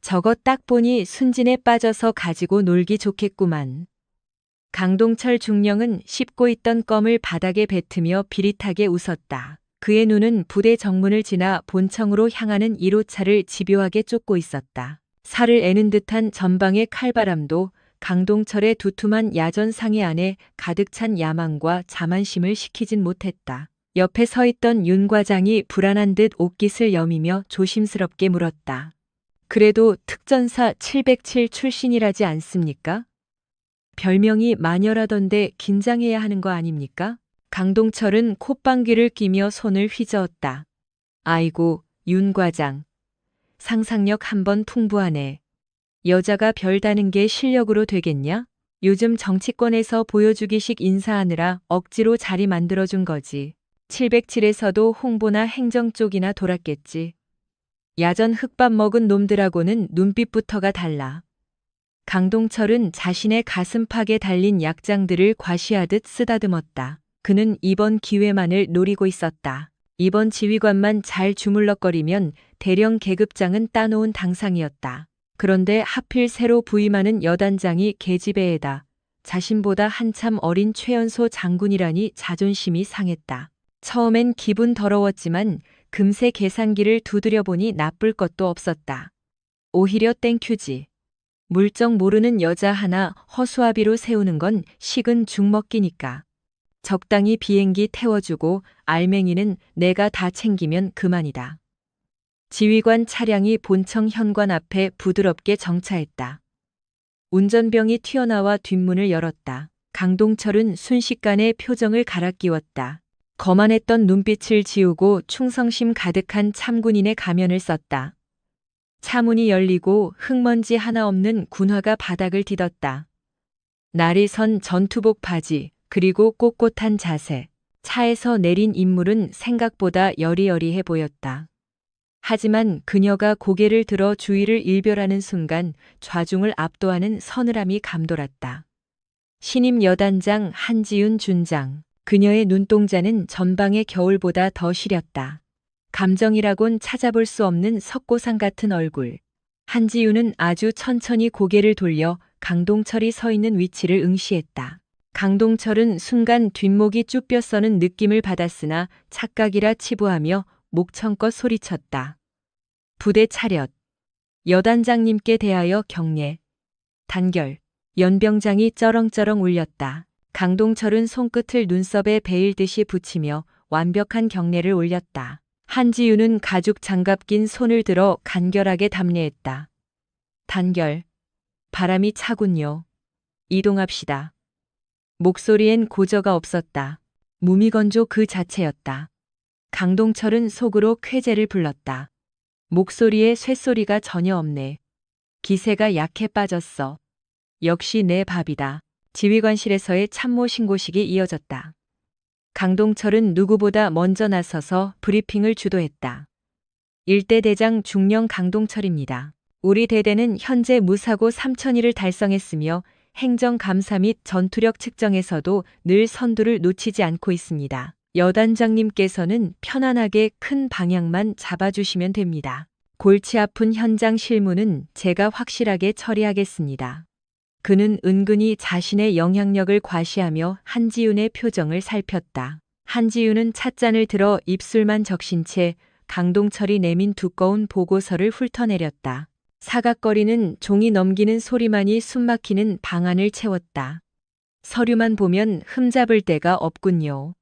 저것 딱 보니 순진에 빠져서 가지고 놀기 좋겠구만. 강동철 중령은 씹고 있던 껌을 바닥에 뱉으며 비릿하게 웃었다. 그의 눈은 부대 정문을 지나 본청으로 향하는 1호차를 집요하게 쫓고 있었다. 살을 애는 듯한 전방의 칼바람도 강동철의 두툼한 야전 상의 안에 가득 찬 야망과 자만심을 식히진 못했다. 옆에 서 있던 윤 과장이 불안한 듯 옷깃을 여미며 조심스럽게 물었다. 그래도 특전사 707 출신이라지 않습니까? 별명이 마녀라던데 긴장해야 하는 거 아닙니까? 강동철은 콧방귀를 뀌며 손을 휘저었다. 아이고, 윤 과장. 상상력 한번 풍부하네. 여자가 별다는 게 실력으로 되겠냐? 요즘 정치권에서 보여주기식 인사하느라 억지로 자리 만들어준 거지. 707에서도 홍보나 행정 쪽이나 돌았겠지. 야전 흙밥 먹은 놈들하고는 눈빛부터가 달라. 강동철은 자신의 가슴팍에 달린 약장들을 과시하듯 쓰다듬었다. 그는 이번 기회만을 노리고 있었다. 이번 지휘관만 잘 주물럭거리면 대령 계급장은 따놓은 당상이었다. 그런데 하필 새로 부임하는 여단장이 계집애에다 자신보다 한참 어린 최연소 장군이라니 자존심이 상했다. 처음엔 기분 더러웠지만 금세 계산기를 두드려보니 나쁠 것도 없었다. 오히려 땡큐지. 물정 모르는 여자 하나 허수아비로 세우는 건 식은 죽 먹기니까. 적당히 비행기 태워주고 알맹이는 내가 다 챙기면 그만이다. 지휘관 차량이 본청 현관 앞에 부드럽게 정차했다. 운전병이 튀어나와 뒷문을 열었다. 강동철은 순식간에 표정을 갈아 끼웠다. 거만했던 눈빛을 지우고 충성심 가득한 참군인의 가면을 썼다. 차문이 열리고 흙먼지 하나 없는 군화가 바닥을 디뎠다. 날이 선 전투복 바지, 그리고 꼿꼿한 자세. 차에서 내린 인물은 생각보다 여리여리해 보였다. 하지만 그녀가 고개를 들어 주위를 일별하는 순간 좌중을 압도하는 서늘함이 감돌았다. 신임 여단장 한지윤 준장. 그녀의 눈동자는 전방의 겨울보다 더 시렸다. 감정이라곤 찾아볼 수 없는 석고상 같은 얼굴. 한지윤은 아주 천천히 고개를 돌려 강동철이 서 있는 위치를 응시했다. 강동철은 순간 뒷목이 쭈뼛 서는 느낌을 받았으나 착각이라 치부하며 목청껏 소리쳤다. 부대 차렷. 여단장님께 대하여 경례. 단결. 연병장이 쩌렁쩌렁 울렸다. 강동철은 손끝을 눈썹에 베일듯이 붙이며 완벽한 경례를 올렸다. 한지윤은 가죽 장갑 낀 손을 들어 간결하게 답례했다. 단결. 바람이 차군요. 이동합시다. 목소리엔 고저가 없었다. 무미건조 그 자체였다. 강동철은 속으로 쾌재를 불렀다. 목소리에 쇳소리가 전혀 없네. 기세가 약해 빠졌어. 역시 내 밥이다. 지휘관실에서의 참모 신고식이 이어졌다. 강동철은 누구보다 먼저 나서서 브리핑을 주도했다. 일대 대장 중령 강동철입니다. 우리 대대는 현재 무사고 3,000일을 달성했으며 행정감사 및 전투력 측정에서도 늘 선두를 놓치지 않고 있습니다. 여단장님께서는 편안하게 큰 방향만 잡아주시면 됩니다. 골치 아픈 현장 실무는 제가 확실하게 처리하겠습니다. 그는 은근히 자신의 영향력을 과시하며 한지윤의 표정을 살폈다. 한지윤은 찻잔을 들어 입술만 적신 채 강동철이 내민 두꺼운 보고서를 훑어내렸다. 사각거리는 종이 넘기는 소리만이 숨막히는 방안을 채웠다. 서류만 보면 흠잡을 데가 없군요.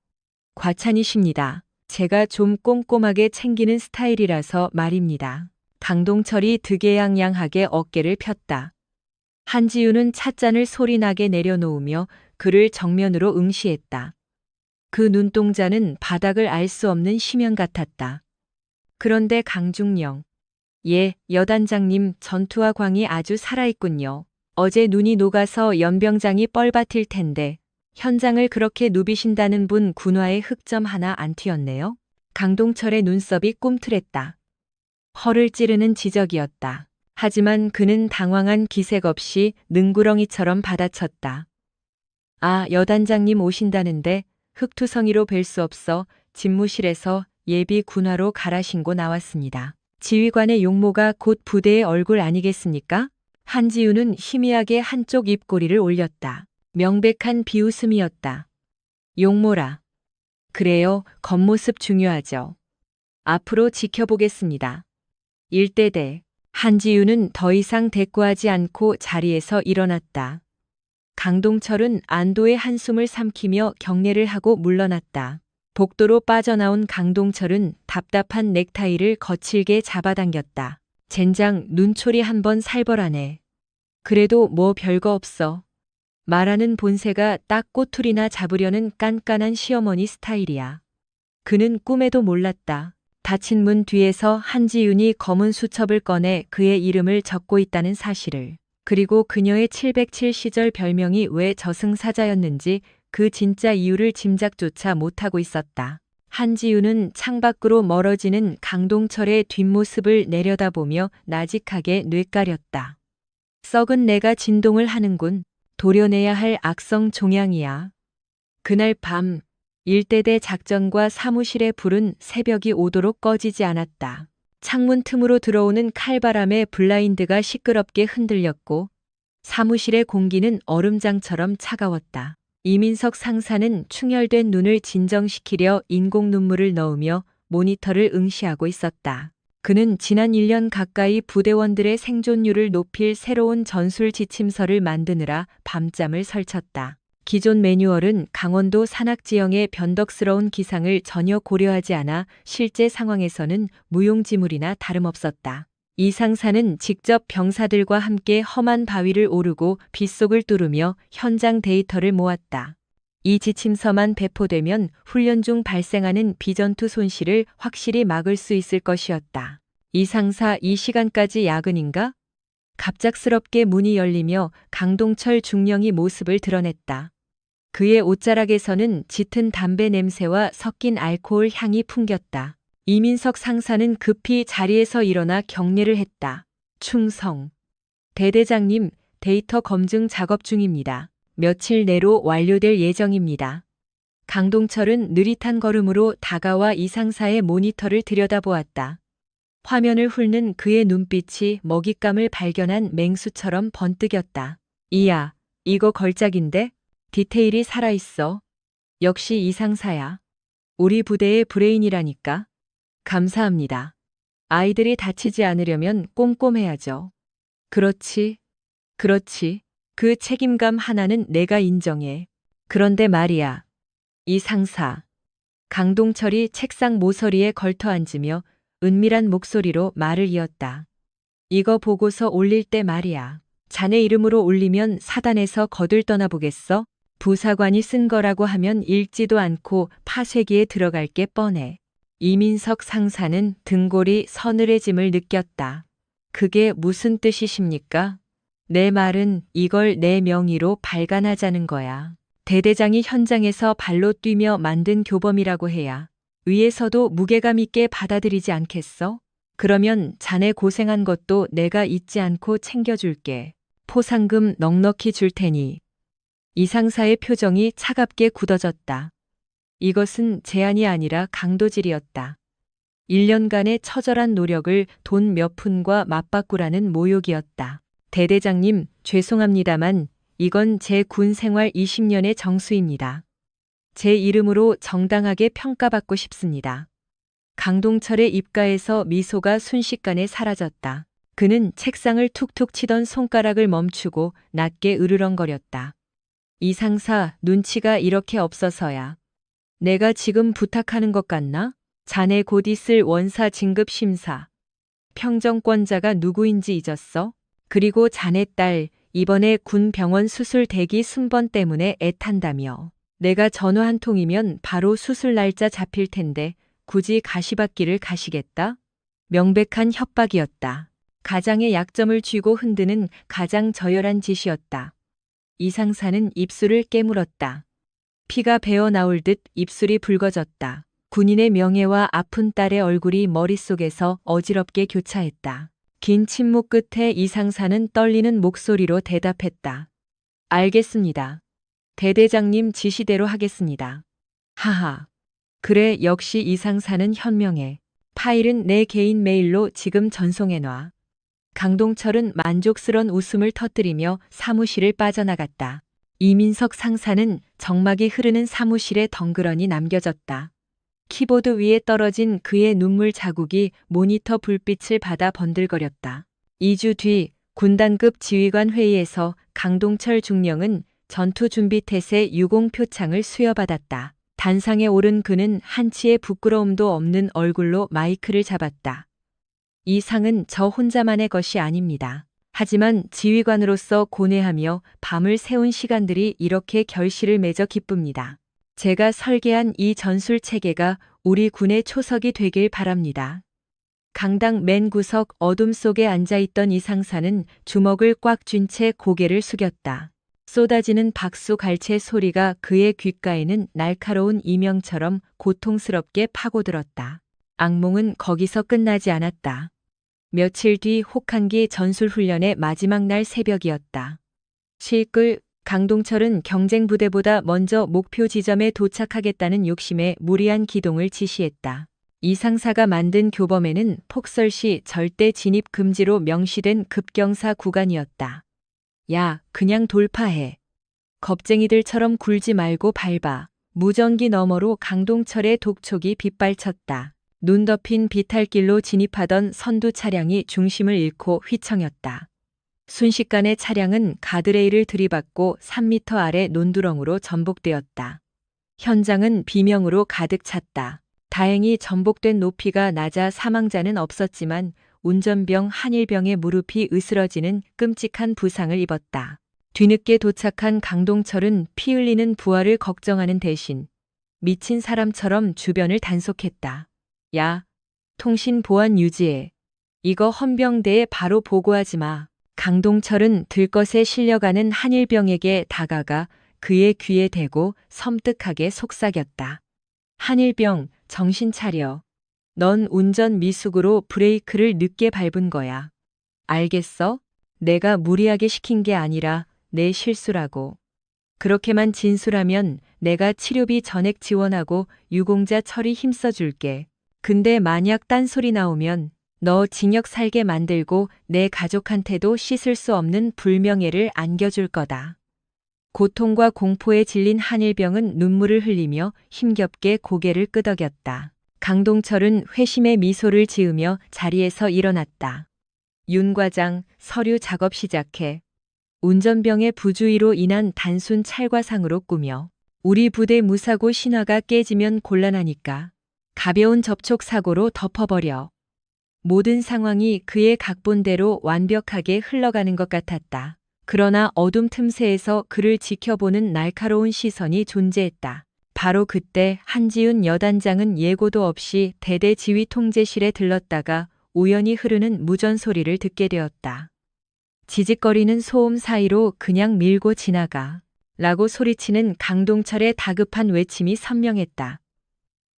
과찬이십니다. 제가 좀 꼼꼼하게 챙기는 스타일이라서 말입니다. 강동철이 득에양양하게 어깨를 폈다. 한지윤은 찻잔을 소리나게 내려놓으며 그를 정면으로 응시했다. 그 눈동자는 바닥을 알 수 없는 심연 같았다. 그런데 강중령. 예, 여단장님 전투와 광이 아주 살아있군요. 어제 눈이 녹아서 연병장이 뻘밭일 텐데 현장을 그렇게 누비신다는 분 군화에 흑점 하나 안 튀었네요. 강동철의 눈썹이 꿈틀했다. 허를 찌르는 지적이었다. 하지만 그는 당황한 기색 없이 능구렁이처럼 받아쳤다. 아, 여단장님 오신다는데 흑투성이로 뵐 수 없어 집무실에서 예비 군화로 갈아 신고 나왔습니다. 지휘관의 용모가 곧 부대의 얼굴 아니겠습니까? 한지우는 희미하게 한쪽 입꼬리를 올렸다. 명백한 비웃음이었다. 용모라. 그래요, 겉모습 중요하죠. 앞으로 지켜보겠습니다. 일대대. 한지우는 더 이상 대꾸하지 않고 자리에서 일어났다. 강동철은 안도의 한숨을 삼키며 경례를 하고 물러났다. 복도로 빠져나온 강동철은 답답한 넥타이를 거칠게 잡아당겼다. 젠장 눈초리 한번 살벌하네. 그래도 뭐 별거 없어. 말하는 본새가 딱 꼬투리나 잡으려는 깐깐한 시어머니 스타일이야. 그는 꿈에도 몰랐다. 닫힌 문 뒤에서 한지윤이 검은 수첩을 꺼내 그의 이름을 적고 있다는 사실을. 그리고 그녀의 707 시절 별명이 왜 저승사자였는지 그 진짜 이유를 짐작조차 못하고 있었다. 한지윤은 창밖으로 멀어지는 강동철의 뒷모습을 내려다보며 나직하게 뇌까렸다. 썩은 내가 진동을 하는군. 도려내야 할 악성 종양이야. 그날 밤 일대대 작전과 사무실의 불은 새벽이 오도록 꺼지지 않았다. 창문 틈으로 들어오는 칼바람에 블라인드가 시끄럽게 흔들렸고 사무실의 공기는 얼음장처럼 차가웠다. 이민석 상사는 충혈된 눈을 진정시키려 인공 눈물을 넣으며 모니터를 응시하고 있었다. 그는 지난 1년 가까이 부대원들의 생존율을 높일 새로운 전술 지침서를 만드느라 밤잠을 설쳤다. 기존 매뉴얼은 강원도 산악지형의 변덕스러운 기상을 전혀 고려하지 않아 실제 상황에서는 무용지물이나 다름없었다. 이 상사는 직접 병사들과 함께 험한 바위를 오르고 빗속을 뚫으며 현장 데이터를 모았다. 이 지침서만 배포되면 훈련 중 발생하는 비전투 손실을 확실히 막을 수 있을 것이었다. 이 상사 이 시간까지 야근인가? 갑작스럽게 문이 열리며 강동철 중령이 모습을 드러냈다. 그의 옷자락에서는 짙은 담배 냄새와 섞인 알코올 향이 풍겼다. 이민석 상사는 급히 자리에서 일어나 경례를 했다. 충성. 대대장님, 데이터 검증 작업 중입니다. 며칠 내로 완료될 예정입니다. 강동철은 느릿한 걸음으로 다가와 이 상사의 모니터를 들여다보았다. 화면을 훑는 그의 눈빛이 먹잇감을 발견한 맹수처럼 번뜩였다. 이야, 이거 걸작인데? 디테일이 살아있어. 역시 이 상사야. 우리 부대의 브레인이라니까. 감사합니다. 아이들이 다치지 않으려면 꼼꼼해야죠. 그렇지. 그렇지. 그 책임감 하나는 내가 인정해. 그런데 말이야. 이 상사. 강동철이 책상 모서리에 걸터 앉으며 은밀한 목소리로 말을 이었다. 이거 보고서 올릴 때 말이야. 자네 이름으로 올리면 사단에서 거들 떠나보겠어? 부사관이 쓴 거라고 하면 읽지도 않고 파쇄기에 들어갈 게 뻔해. 이민석 상사는 등골이 서늘해짐을 느꼈다. 그게 무슨 뜻이십니까? 내 말은 이걸 내 명의로 발간하자는 거야. 대대장이 현장에서 발로 뛰며 만든 교범이라고 해야 위에서도 무게감 있게 받아들이지 않겠어? 그러면 자네 고생한 것도 내가 잊지 않고 챙겨줄게. 포상금 넉넉히 줄 테니. 이 상사의 표정이 차갑게 굳어졌다. 이것은 제안이 아니라 강도질이었다. 1년간의 처절한 노력을 돈 몇 푼과 맞바꾸라는 모욕이었다. 대대장님, 죄송합니다만 이건 제 군 생활 20년의 정수입니다. 제 이름으로 정당하게 평가받고 싶습니다. 강동철의 입가에서 미소가 순식간에 사라졌다. 그는 책상을 툭툭 치던 손가락을 멈추고 낮게 으르렁거렸다. 이 상사 눈치가 이렇게 없어서야. 내가 지금 부탁하는 것 같나? 자네 곧 있을 원사 진급 심사. 평정권자가 누구인지 잊었어? 그리고 자네 딸 이번에 군 병원 수술 대기 순번 때문에 애탄다며. 내가 전화 한 통이면 바로 수술 날짜 잡힐 텐데 굳이 가시밭길을 가시겠다? 명백한 협박이었다. 가장의 약점을 쥐고 흔드는 가장 저열한 짓이었다. 이 상사는 입술을 깨물었다. 피가 배어 나올 듯 입술이 붉어졌다. 군인의 명예와 아픈 딸의 얼굴이 머릿속에서 어지럽게 교차했다. 긴 침묵 끝에 이 상사는 떨리는 목소리로 대답했다. 알겠습니다. 대대장님 지시대로 하겠습니다. 하하. 그래, 역시 이 상사는 현명해. 파일은 내 개인 메일로 지금 전송해놔. 강동철은 만족스런 웃음을 터뜨리며 사무실을 빠져나갔다. 이민석 상사는 정막이 흐르는 사무실에 덩그러니 남겨졌다. 키보드 위에 떨어진 그의 눈물 자국이 모니터 불빛을 받아 번들거렸다. 2주 뒤 군단급 지휘관 회의에서 강동철 중령은 전투준비태세 유공 표창을 수여받았다. 단상에 오른 그는 한치의 부끄러움도 없는 얼굴로 마이크를 잡았다. 이 상은 저 혼자만의 것이 아닙니다. 하지만 지휘관으로서 고뇌하며 밤을 새운 시간들이 이렇게 결실을 맺어 기쁩니다. 제가 설계한 이 전술 체계가 우리 군의 초석이 되길 바랍니다. 강당 맨 구석 어둠 속에 앉아있던 이 상사는 주먹을 꽉 쥔 채 고개를 숙였다. 쏟아지는 박수 갈채 소리가 그의 귓가에는 날카로운 이명처럼 고통스럽게 파고들었다. 악몽은 거기서 끝나지 않았다. 며칠 뒤 혹한기 전술훈련의 마지막 날 새벽이었다. 실끌 강동철은 경쟁부대보다 먼저 목표 지점에 도착하겠다는 욕심에 무리한 기동을 지시했다. 이 상사가 만든 교범에는 폭설 시 절대 진입 금지로 명시된 급경사 구간이었다. 야, 그냥 돌파해. 겁쟁이들처럼 굴지 말고 밟아. 무전기 너머로 강동철의 독촉이 빗발쳤다. 눈 덮인 비탈길로 진입하던 선두 차량이 중심을 잃고 휘청였다. 순식간에 차량은 가드레일을 들이받고 3m 아래 논두렁으로 전복되었다. 현장은 비명으로 가득 찼다. 다행히 전복된 높이가 낮아 사망자는 없었지만 운전병 한일병의 무릎이 으스러지는 끔찍한 부상을 입었다. 뒤늦게 도착한 강동철은 피 흘리는 부하를 걱정하는 대신 미친 사람처럼 주변을 단속했다. 야, 통신 보안 유지해. 이거 헌병대에 바로 보고하지 마. 강동철은 들것에 실려가는 한일병에게 다가가 그의 귀에 대고 섬뜩하게 속삭였다. 한일병, 정신 차려. 넌 운전 미숙으로 브레이크를 늦게 밟은 거야. 알겠어? 내가 무리하게 시킨 게 아니라 내 실수라고. 그렇게만 진술하면 내가 치료비 전액 지원하고 유공자 처리 힘써줄게. 근데 만약 딴소리 나오면 너 징역 살게 만들고 내 가족한테도 씻을 수 없는 불명예를 안겨줄 거다. 고통과 공포에 질린 한일병은 눈물을 흘리며 힘겹게 고개를 끄덕였다. 강동철은 회심의 미소를 지으며 자리에서 일어났다. 윤 과장, 서류 작업 시작해. 운전병의 부주의로 인한 단순 찰과상으로 꾸며. 우리 부대 무사고 신화가 깨지면 곤란하니까. 가벼운 접촉 사고로 덮어버려. 모든 상황이 그의 각본대로 완벽하게 흘러가는 것 같았다. 그러나 어둠 틈새에서 그를 지켜보는 날카로운 시선이 존재했다. 바로 그때 한지윤 여단장은 예고도 없이 대대 지휘 통제실에 들렀다가 우연히 흐르는 무전 소리를 듣게 되었다. 지직거리는 소음 사이로 그냥 밀고 지나가. 라고 소리치는 강동철의 다급한 외침이 선명했다.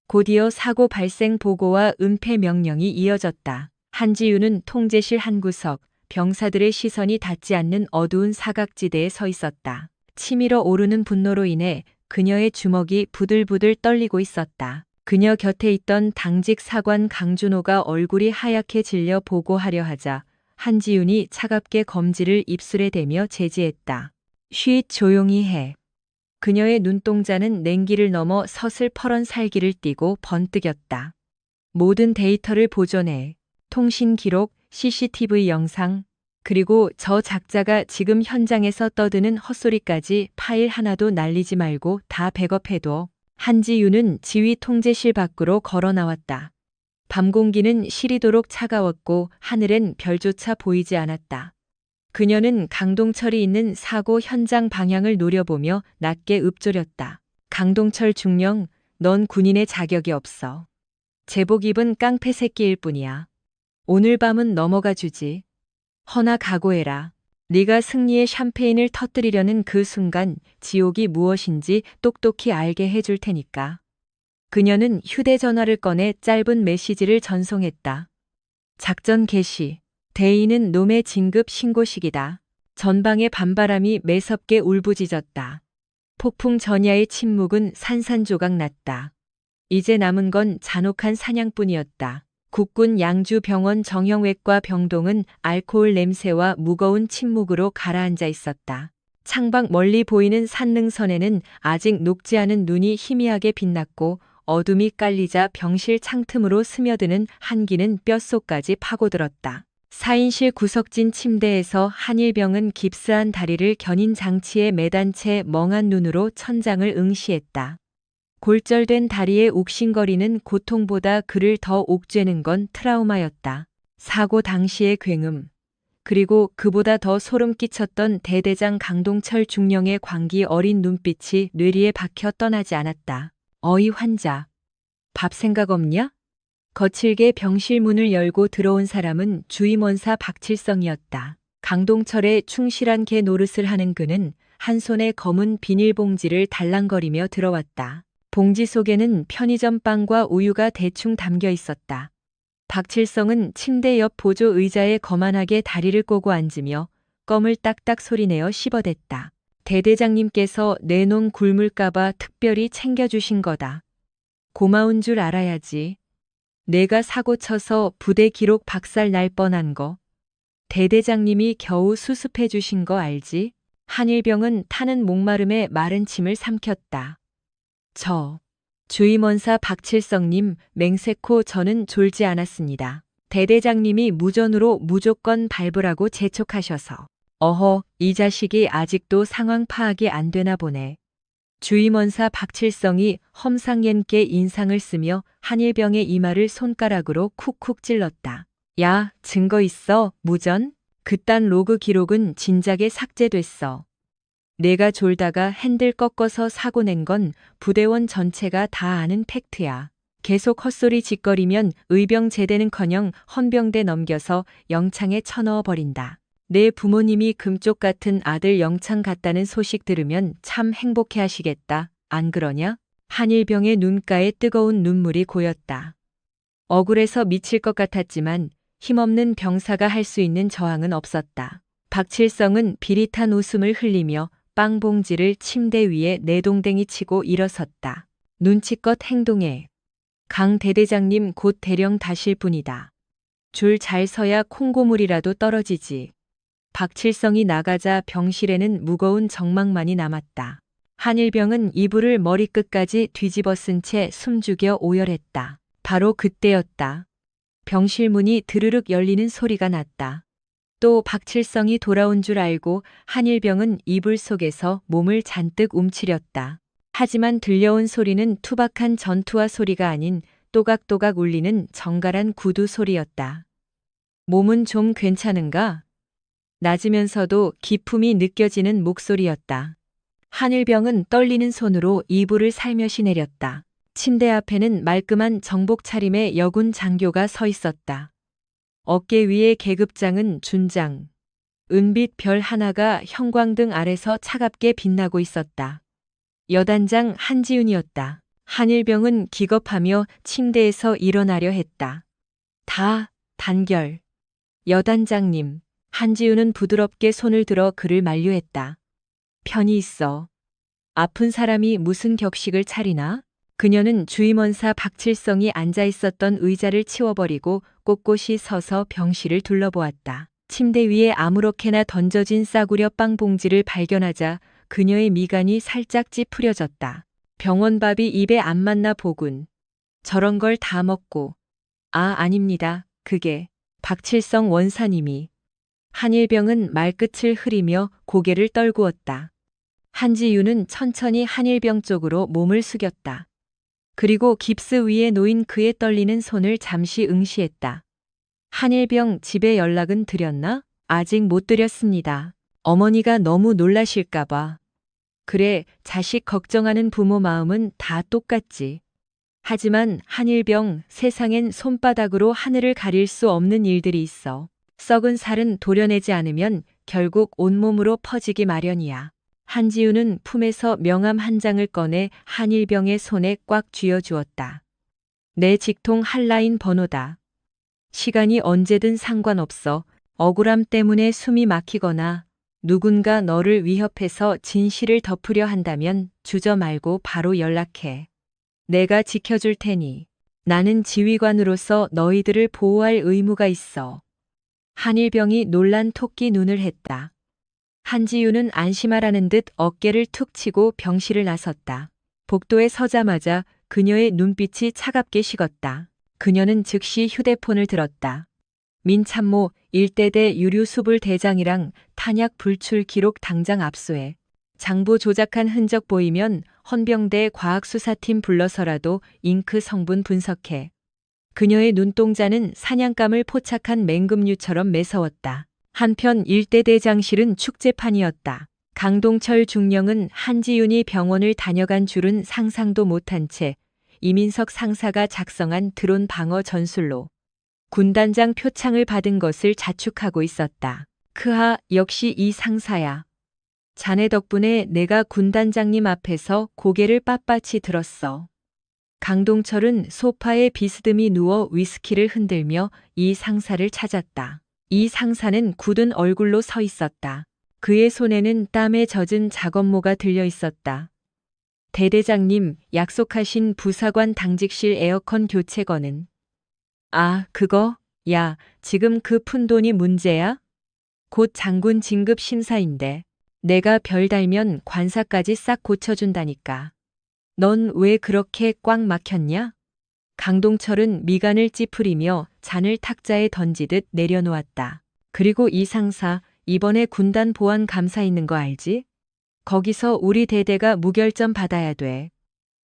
곧이어 사고 발생 보고와 은폐 명령이 이어졌다. 한지윤은 통제실 한 구석, 병사들의 시선이 닿지 않는 어두운 사각지대에 서 있었다. 치밀어 오르는 분노로 인해 그녀의 주먹이 부들부들 떨리고 있었다. 그녀 곁에 있던 당직 사관 강준호가 얼굴이 하얗게 질려 보고하려 하자 한지윤이 차갑게 검지를 입술에 대며 제지했다. 쉿, 조용히 해. 그녀의 눈동자는 냉기를 넘어 서슬퍼런 살기를 띠고 번뜩였다. 모든 데이터를 보존해. 통신 기록, CCTV 영상, 그리고 저 작자가 지금 현장에서 떠드는 헛소리까지 파일 하나도 날리지 말고 다 백업해둬. 한지윤은 지휘 통제실 밖으로 걸어 나왔다. 밤 공기는 시리도록 차가웠고 하늘엔 별조차 보이지 않았다. 그녀는 강동철이 있는 사고 현장 방향을 노려보며 낮게 읊조렸다. 강동철 중령, 넌 군인의 자격이 없어. 제복 입은 깡패 새끼일 뿐이야. 오늘 밤은 넘어가 주지. 허나 각오해라. 네가 승리의 샴페인을 터뜨리려는 그 순간 지옥이 무엇인지 똑똑히 알게 해줄 테니까. 그녀는 휴대전화를 꺼내 짧은 메시지를 전송했다. 작전 개시. 대인은 놈의 진급 신고식이다. 전방의 밤바람이 매섭게 울부짖었다. 폭풍 전야의 침묵은 산산조각 났다. 이제 남은 건 잔혹한 사냥뿐이었다. 국군 양주병원 정형외과 병동은 알코올 냄새와 무거운 침묵으로 가라앉아 있었다. 창밖 멀리 보이는 산능선에는 아직 녹지 않은 눈이 희미하게 빛났고 어둠이 깔리자 병실 창틈으로 스며드는 한기는 뼛속까지 파고들었다. 4인실 구석진 침대에서 한일병은 깁스한 다리를 견인 장치에 매단 채 멍한 눈으로 천장을 응시했다. 골절된 다리의 욱신거리는 고통보다 그를 더 옥죄는 건 트라우마였다. 사고 당시의 굉음, 그리고 그보다 더 소름 끼쳤던 대대장 강동철 중령의 광기 어린 눈빛이 뇌리에 박혀 떠나지 않았다. 어이 환자, 밥 생각 없냐? 거칠게 병실 문을 열고 들어온 사람은 주임원사 박칠성이었다. 강동철의 충실한 개 노릇을 하는 그는 한 손에 검은 비닐봉지를 달랑거리며 들어왔다. 봉지 속에는 편의점 빵과 우유가 대충 담겨 있었다. 박칠성은 침대 옆 보조 의자에 거만하게 다리를 꼬고 앉으며 껌을 딱딱 소리내어 씹어댔다. 대대장님께서 내놓은 굶을까봐 특별히 챙겨주신 거다. 고마운 줄 알아야지. 내가 사고 쳐서 부대 기록 박살 날 뻔한 거. 대대장님이 겨우 수습해 주신 거 알지? 한일병은 타는 목마름에 마른 침을 삼켰다. 주임원사 박칠성님, 맹세코 저는 졸지 않았습니다. 대대장님이 무전으로 무조건 밟으라고 재촉하셔서. 어허, 이 자식이 아직도 상황 파악이 안 되나 보네. 주임원사 박칠성이 험상궂게 인상을 쓰며 한일병의 이마를 손가락으로 쿡쿡 찔렀다. 야, 증거 있어, 무전? 그딴 로그 기록은 진작에 삭제됐어. 내가 졸다가 핸들 꺾어서 사고 낸 건 부대원 전체가 다 아는 팩트야. 계속 헛소리 짓거리면 의병 제대는커녕 헌병대 넘겨서 영창에 쳐넣어버린다. 내 부모님이 금쪽 같은 아들 영창 갔다는 소식 들으면 참 행복해 하시겠다. 안 그러냐? 한일병의 눈가에 뜨거운 눈물이 고였다. 억울해서 미칠 것 같았지만 힘없는 병사가 할 수 있는 저항은 없었다. 박칠성은 비릿한 웃음을 흘리며 빵봉지를 침대 위에 내동댕이 치고 일어섰다. 눈치껏 행동해. 강 대대장님 곧 대령 다실 분이다. 줄 잘 서야 콩고물이라도 떨어지지. 박칠성이 나가자 병실에는 무거운 정막만이 남았다. 한일병은 이불을 머리끝까지 뒤집어 쓴 채 숨죽여 오열했다. 바로 그때였다. 병실 문이 드르륵 열리는 소리가 났다. 또 박칠성이 돌아온 줄 알고 한일병은 이불 속에서 몸을 잔뜩 움츠렸다. 하지만 들려온 소리는 투박한 전투화 소리가 아닌 또각또각 울리는 정갈한 구두 소리였다. 몸은 좀 괜찮은가? 낮으면서도 기품이 느껴지는 목소리였다. 한일병은 떨리는 손으로 이불을 살며시 내렸다. 침대 앞에는 말끔한 정복 차림의 여군 장교가 서 있었다. 어깨 위에 계급장은 준장, 은빛 별 하나가 형광등 아래서 차갑게 빛나고 있었다. 여단장 한지훈이었다. 한일병은 기겁하며 침대에서 일어나려 했다. 단결. 여단장님. 한지훈은 부드럽게 손을 들어 그를 만류했다. 편히 있어. 아픈 사람이 무슨 격식을 차리나? 그녀는 주임원사 박칠성이 앉아 있었던 의자를 치워버리고 꼿꼿이 서서 병실을 둘러보았다. 침대 위에 아무렇게나 던져진 싸구려 빵봉지를 발견하자 그녀의 미간이 살짝 찌푸려졌다. 병원밥이 입에 안 맞나 보군. 저런 걸 다 먹고. 아닙니다. 그게 박칠성 원사님이. 한일병은 말끝을 흐리며 고개를 떨구었다. 한지윤은 천천히 한일병 쪽으로 몸을 숙였다. 그리고 깁스 위에 놓인 그의 떨리는 손을 잠시 응시했다. 한일병 집에 연락은 드렸나? 아직 못 드렸습니다. 어머니가 너무 놀라실까봐. 그래, 자식 걱정하는 부모 마음은 다 똑같지. 하지만 한일병, 세상엔 손바닥으로 하늘을 가릴 수 없는 일들이 있어. 썩은 살은 도려내지 않으면 결국 온몸으로 퍼지기 마련이야. 한지훈은 품에서 명함 한 장을 꺼내 한일병의 손에 꽉 쥐어주었다. 내 직통 한라인 번호다. 시간이 언제든 상관없어. 억울함 때문에 숨이 막히거나 누군가 너를 위협해서 진실을 덮으려 한다면 주저 말고 바로 연락해. 내가 지켜줄 테니. 나는 지휘관으로서 너희들을 보호할 의무가 있어. 한일병이 놀란 토끼 눈을 했다. 한지윤은 안심하라는 듯 어깨를 툭 치고 병실을 나섰다. 복도에 서자마자 그녀의 눈빛이 차갑게 식었다. 그녀는 즉시 휴대폰을 들었다. 민참모 일대대 유류수불 대장이랑 탄약 불출 기록 당장 압수해. 장부 조작한 흔적 보이면 헌병대 과학수사팀 불러서라도 잉크 성분 분석해. 그녀의 눈동자는 사냥감을 포착한 맹금류처럼 매서웠다. 한편 일대 대장실은 축제판이었다. 강동철 중령은 한지윤이 병원을 다녀간 줄은 상상도 못한 채 이민석 상사가 작성한 드론 방어 전술로 군단장 표창을 받은 것을 자축하고 있었다. 크하, 역시 이 상사야. 자네 덕분에 내가 군단장님 앞에서 고개를 빳빳이 들었어. 강동철은 소파에 비스듬히 누워 위스키를 흔들며 이 상사를 찾았다. 이 상사는 굳은 얼굴로 서 있었다. 그의 손에는 땀에 젖은 작업모가 들려 있었다. 대대장님, 약속하신 부사관 당직실 에어컨 교체건은? 아, 그거? 야, 지금 그 푼돈이 문제야? 곧 장군 진급 심사인데. 내가 별 달면 관사까지 싹 고쳐준다니까. 넌 왜 그렇게 꽉 막혔냐? 강동철은 미간을 찌푸리며 잔을 탁자에 던지듯 내려놓았다. 그리고 이 상사, 이번에 군단 보안 감사 있는 거 알지? 거기서 우리 대대가 무결점 받아야 돼.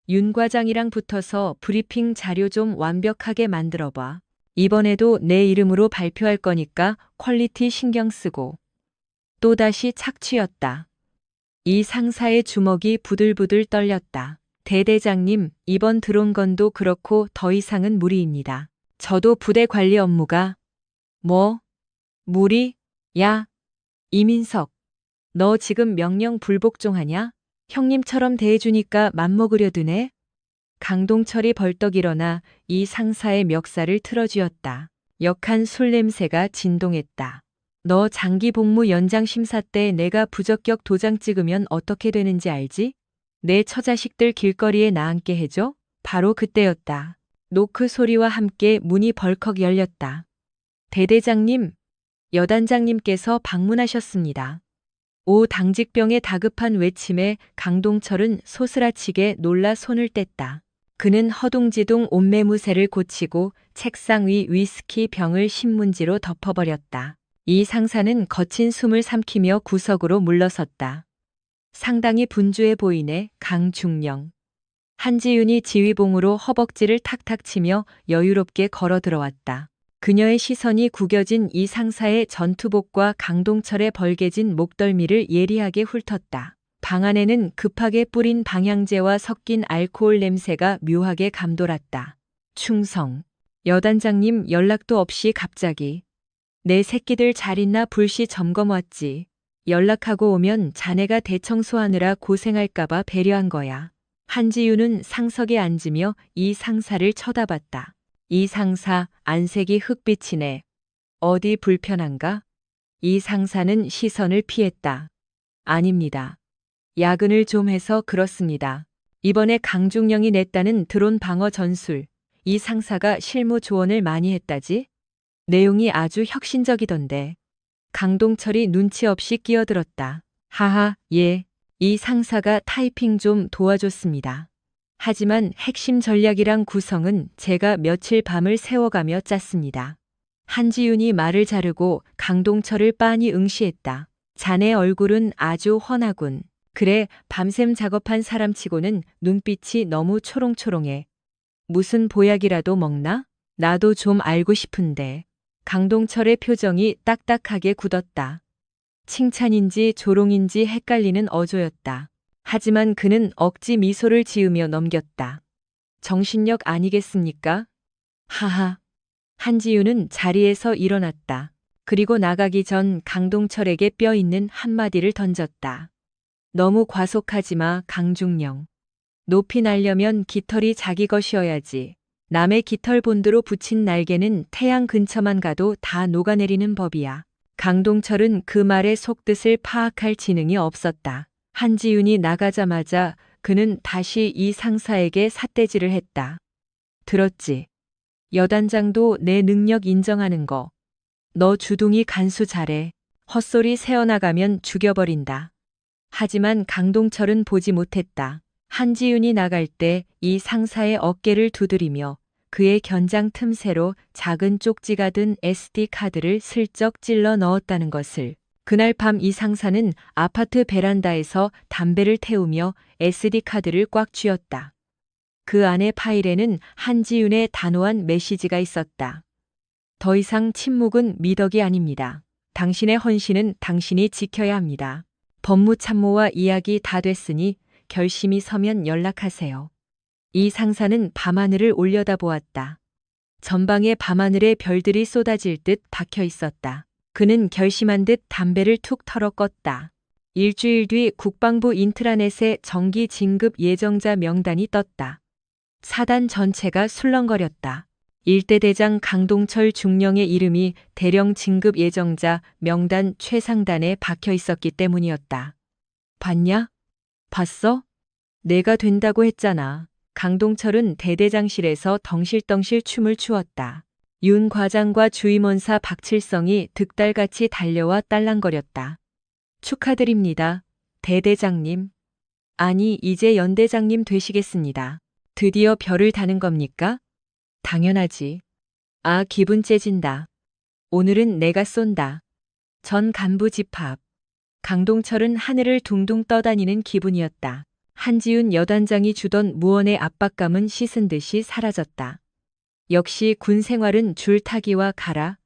윤 과장이랑 붙어서 브리핑 자료 좀 완벽하게 만들어봐. 이번에도 내 이름으로 발표할 거니까 퀄리티 신경 쓰고. 또다시 착취였다. 이 상사의 주먹이 부들부들 떨렸다. 대대장님, 이번 드론 건도 그렇고 더 이상은 무리입니다. 저도 부대 관리 업무가. 뭐? 무리? 야, 이민석. 너 지금 명령 불복종하냐? 형님처럼 대해주니까 맘먹으려 드네? 강동철이 벌떡 일어나 이 상사의 멱살을 틀어쥐었다. 역한 술 냄새가 진동했다. 너 장기 복무 연장 심사 때 내가 부적격 도장 찍으면 어떻게 되는지 알지? 내 처자식들 길거리에 나앉게 해줘? 바로 그때였다. 노크 소리와 함께 문이 벌컥 열렸다. 대대장님, 여단장님께서 방문하셨습니다. 오 당직병의 다급한 외침에 강동철은 소스라치게 놀라 손을 뗐다. 그는 허둥지둥 옷매무새를 고치고 책상 위 위스키 병을 신문지로 덮어버렸다. 이 상사는 거친 숨을 삼키며 구석으로 물러섰다. 상당히 분주해 보이네, 강중령. 한지윤이 지휘봉으로 허벅지를 탁탁 치며 여유롭게 걸어 들어왔다. 그녀의 시선이 구겨진 이 상사의 전투복과 강동철의 벌개진 목덜미를 예리하게 훑었다. 방 안에는 급하게 뿌린 방향제와 섞인 알코올 냄새가 묘하게 감돌았다. 충성. 여단장님 연락도 없이 갑자기. 내 새끼들 잘 있나 불시 점검 왔지. 연락하고 오면 자네가 대청소하느라 고생할까봐 배려한 거야. 한지윤은 상석에 앉으며 이 상사를 쳐다봤다. 이 상사 안색이 흑빛이네. 어디 불편한가? 이 상사는 시선을 피했다. 아닙니다. 야근을 좀 해서 그렇습니다. 이번에 강중령이 냈다는 드론 방어 전술. 이 상사가 실무 조언을 많이 했다지? 내용이 아주 혁신적이던데. 강동철이 눈치 없이 끼어들었다. 하하, 예. 이 상사가 타이핑 좀 도와줬습니다. 하지만 핵심 전략이랑 구성은 제가 며칠 밤을 새워가며 짰습니다. 한지윤이 말을 자르고 강동철을 빤히 응시했다. 자네 얼굴은 아주 훤하군. 그래, 밤샘 작업한 사람치고는 눈빛이 너무 초롱초롱해. 무슨 보약이라도 먹나? 나도 좀 알고 싶은데. 강동철의 표정이 딱딱하게 굳었다. 칭찬인지 조롱인지 헷갈리는 어조였다. 하지만 그는 억지 미소를 지으며 넘겼다. 정신력 아니겠습니까? 하하. 한지윤은 자리에서 일어났다. 그리고 나가기 전 강동철에게 뼈 있는 한마디를 던졌다. 너무 과속하지 마, 강중령. 높이 날려면 깃털이 자기 것이어야지. 남의 깃털 본드로 붙인 날개는 태양 근처만 가도 다 녹아내리는 법이야. 강동철은 그 말의 속뜻을 파악할 지능이 없었다. 한지윤이 나가자마자 그는 다시 이 상사에게 삿대질을 했다. 들었지? 여단장도 내 능력 인정하는 거. 너 주둥이 간수 잘해. 헛소리 새어나가면 죽여버린다. 하지만 강동철은 보지 못했다. 한지윤이 나갈 때 이 상사의 어깨를 두드리며 그의 견장 틈새로 작은 쪽지가 든 SD카드를 슬쩍 찔러 넣었다는 것을. 그날 밤 이 상사는 아파트 베란다에서 담배를 태우며 SD카드를 꽉 쥐었다. 그 안의 파일에는 한지윤의 단호한 메시지가 있었다. 더 이상 침묵은 미덕이 아닙니다. 당신의 헌신은 당신이 지켜야 합니다. 법무참모와 이야기 다 됐으니 결심이 서면 연락하세요. 이 상사는 밤하늘을 올려다보았다. 전방의 밤하늘에 별들이 쏟아질 듯 박혀 있었다. 그는 결심한 듯 담배를 툭 털어 껐다. 일주일 뒤 국방부 인트라넷에 정기 진급 예정자 명단이 떴다. 사단 전체가 술렁거렸다. 일대 대장 강동철 중령의 이름이 대령 진급 예정자 명단 최상단에 박혀 있었기 때문이었다. 봤냐? 봤어? 내가 된다고 했잖아. 강동철은 대대장실에서 덩실덩실 춤을 추었다. 윤 과장과 주임원사 박칠성이 득달같이 달려와 딸랑거렸다. 축하드립니다. 대대장님. 아니, 이제 연대장님 되시겠습니다. 드디어 별을 다는 겁니까? 당연하지. 아, 기분 째진다. 오늘은 내가 쏜다. 전 간부 집합. 강동철은 하늘을 둥둥 떠다니는 기분이었다. 한지윤 여단장이 주던 무언의 압박감은 씻은 듯이 사라졌다. 역시 군 생활은 줄타기와 가라.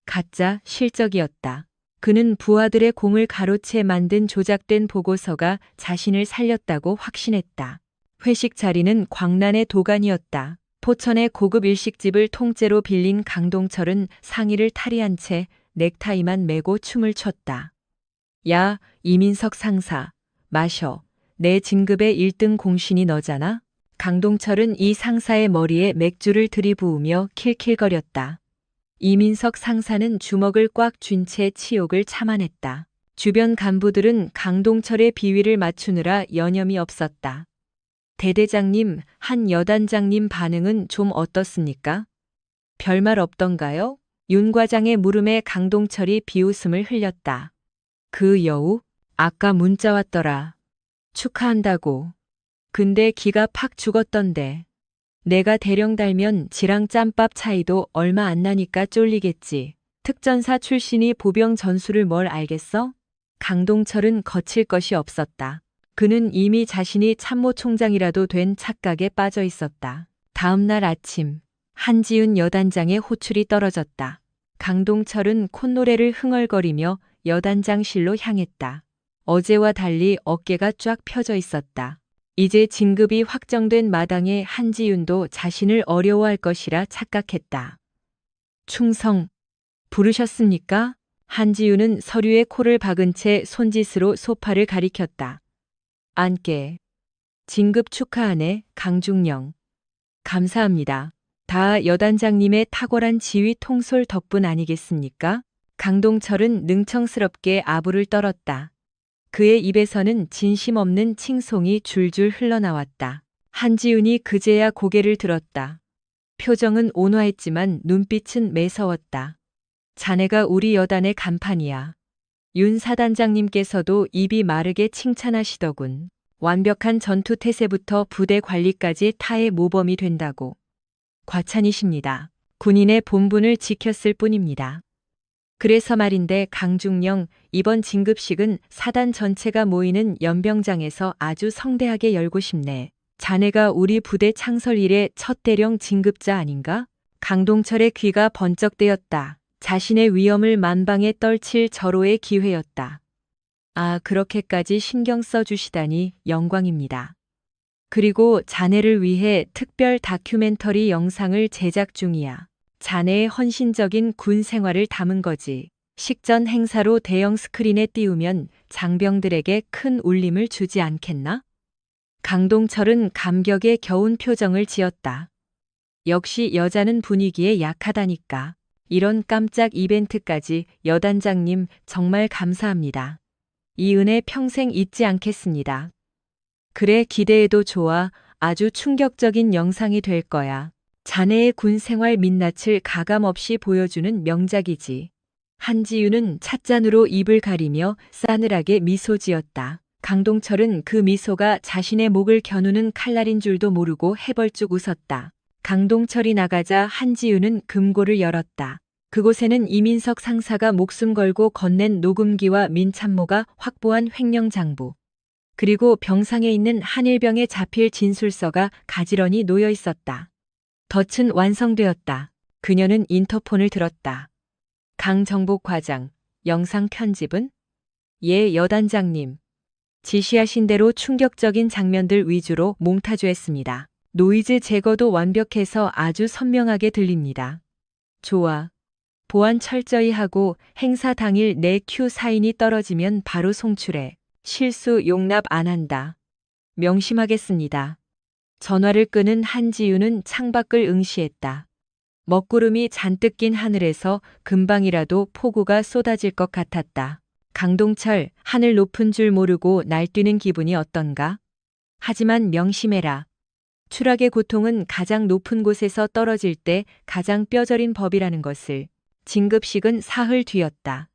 가짜 실적이었다. 그는 부하들의 공을 가로채 만든 조작된 보고서가 자신을 살렸다고 확신했다. 회식 자리는 광란의 도가니였다. 포천의 고급 일식집을 통째로 빌린 강동철은 상의를 탈의한 채 넥타이만 메고 춤을 췄다. 야, 이민석 상사, 마셔. 내 진급의 1등 공신이 너잖아? 강동철은 이 상사의 머리에 맥주를 들이부으며 킬킬거렸다. 이민석 상사는 주먹을 꽉 쥔 채 치욕을 참아냈다. 주변 간부들은 강동철의 비위를 맞추느라 여념이 없었다. 대대장님, 한 여단장님 반응은 좀 어떻습니까? 별말 없던가요? 윤 과장의 물음에 강동철이 비웃음을 흘렸다. 그 여우? 아까 문자 왔더라. 축하한다고. 근데 기가 팍 죽었던데. 내가 대령 달면 지랑 짬밥 차이도 얼마 안 나니까 쫄리겠지. 특전사 출신이 보병 전술을 뭘 알겠어? 강동철은 거칠 것이 없었다. 그는 이미 자신이 참모총장이라도 된 착각에 빠져 있었다. 다음 날 아침, 한지윤 여단장의 호출이 떨어졌다. 강동철은 콧노래를 흥얼거리며 여단장실로 향했다. 어제와 달리 어깨가 쫙 펴져 있었다. 이제 진급이 확정된 마당에 한지윤도 자신을 어려워할 것이라 착각했다. 충성, 부르셨습니까? 한지윤은 서류에 코를 박은 채 손짓으로 소파를 가리켰다. 앉게. 진급 축하하네, 강중령. 감사합니다. 다 여단장님의 탁월한 지휘 통솔 덕분 아니겠습니까? 강동철은 능청스럽게 아부를 떨었다. 그의 입에서는 진심 없는 칭송이 줄줄 흘러나왔다. 한지윤이 그제야 고개를 들었다. 표정은 온화했지만 눈빛은 매서웠다. 자네가 우리 여단의 간판이야. 윤 사단장님께서도 입이 마르게 칭찬하시더군. 완벽한 전투 태세부터 부대 관리까지 타의 모범이 된다고. 과찬이십니다. 군인의 본분을 지켰을 뿐입니다. 그래서 말인데 강중령, 이번 진급식은 사단 전체가 모이는 연병장에서 아주 성대하게 열고 싶네. 자네가 우리 부대 창설 이래 첫 대령 진급자 아닌가? 강동철의 귀가 번쩍대었다. 자신의 위엄을 만방에 떨칠 절호의 기회였다. 아, 그렇게까지 신경 써주시다니 영광입니다. 그리고 자네를 위해 특별 다큐멘터리 영상을 제작 중이야. 자네의 헌신적인 군 생활을 담은 거지. 식전 행사로 대형 스크린에 띄우면 장병들에게 큰 울림을 주지 않겠나? 강동철은 감격에 겨운 표정을 지었다. 역시 여자는 분위기에 약하다니까. 이런 깜짝 이벤트까지 여단장님 정말 감사합니다. 이 은혜 평생 잊지 않겠습니다. 그래, 기대해도 좋아. 아주 충격적인 영상이 될 거야. 자네의 군 생활 민낯을 가감없이 보여주는 명작이지. 한지윤은 찻잔으로 입을 가리며 싸늘하게 미소 지었다. 강동철은 그 미소가 자신의 목을 겨누는 칼날인 줄도 모르고 해벌쭉 웃었다. 강동철이 나가자 한지윤은 금고를 열었다. 그곳에는 이민석 상사가 목숨 걸고 건넨 녹음기와 민참모가 확보한 횡령장부, 그리고 병상에 있는 한일병에 잡힐 진술서가 가지런히 놓여 있었다. 덫은 완성되었다. 그녀는 인터폰을 들었다. 강정복 과장, 영상 편집은? 예, 여단장님. 지시하신 대로 충격적인 장면들 위주로 몽타주했습니다. 노이즈 제거도 완벽해서 아주 선명하게 들립니다. 좋아. 보안 철저히 하고 행사 당일 내 큐 사인이 떨어지면 바로 송출해. 실수 용납 안 한다. 명심하겠습니다. 전화를 끄는 한지윤은 창밖을 응시했다. 먹구름이 잔뜩 낀 하늘에서 금방이라도 폭우가 쏟아질 것 같았다. 강동철, 하늘 높은 줄 모르고 날뛰는 기분이 어떤가? 하지만 명심해라. 추락의 고통은 가장 높은 곳에서 떨어질 때 가장 뼈저린 법이라는 것을. 진급식은 사흘 뒤였다.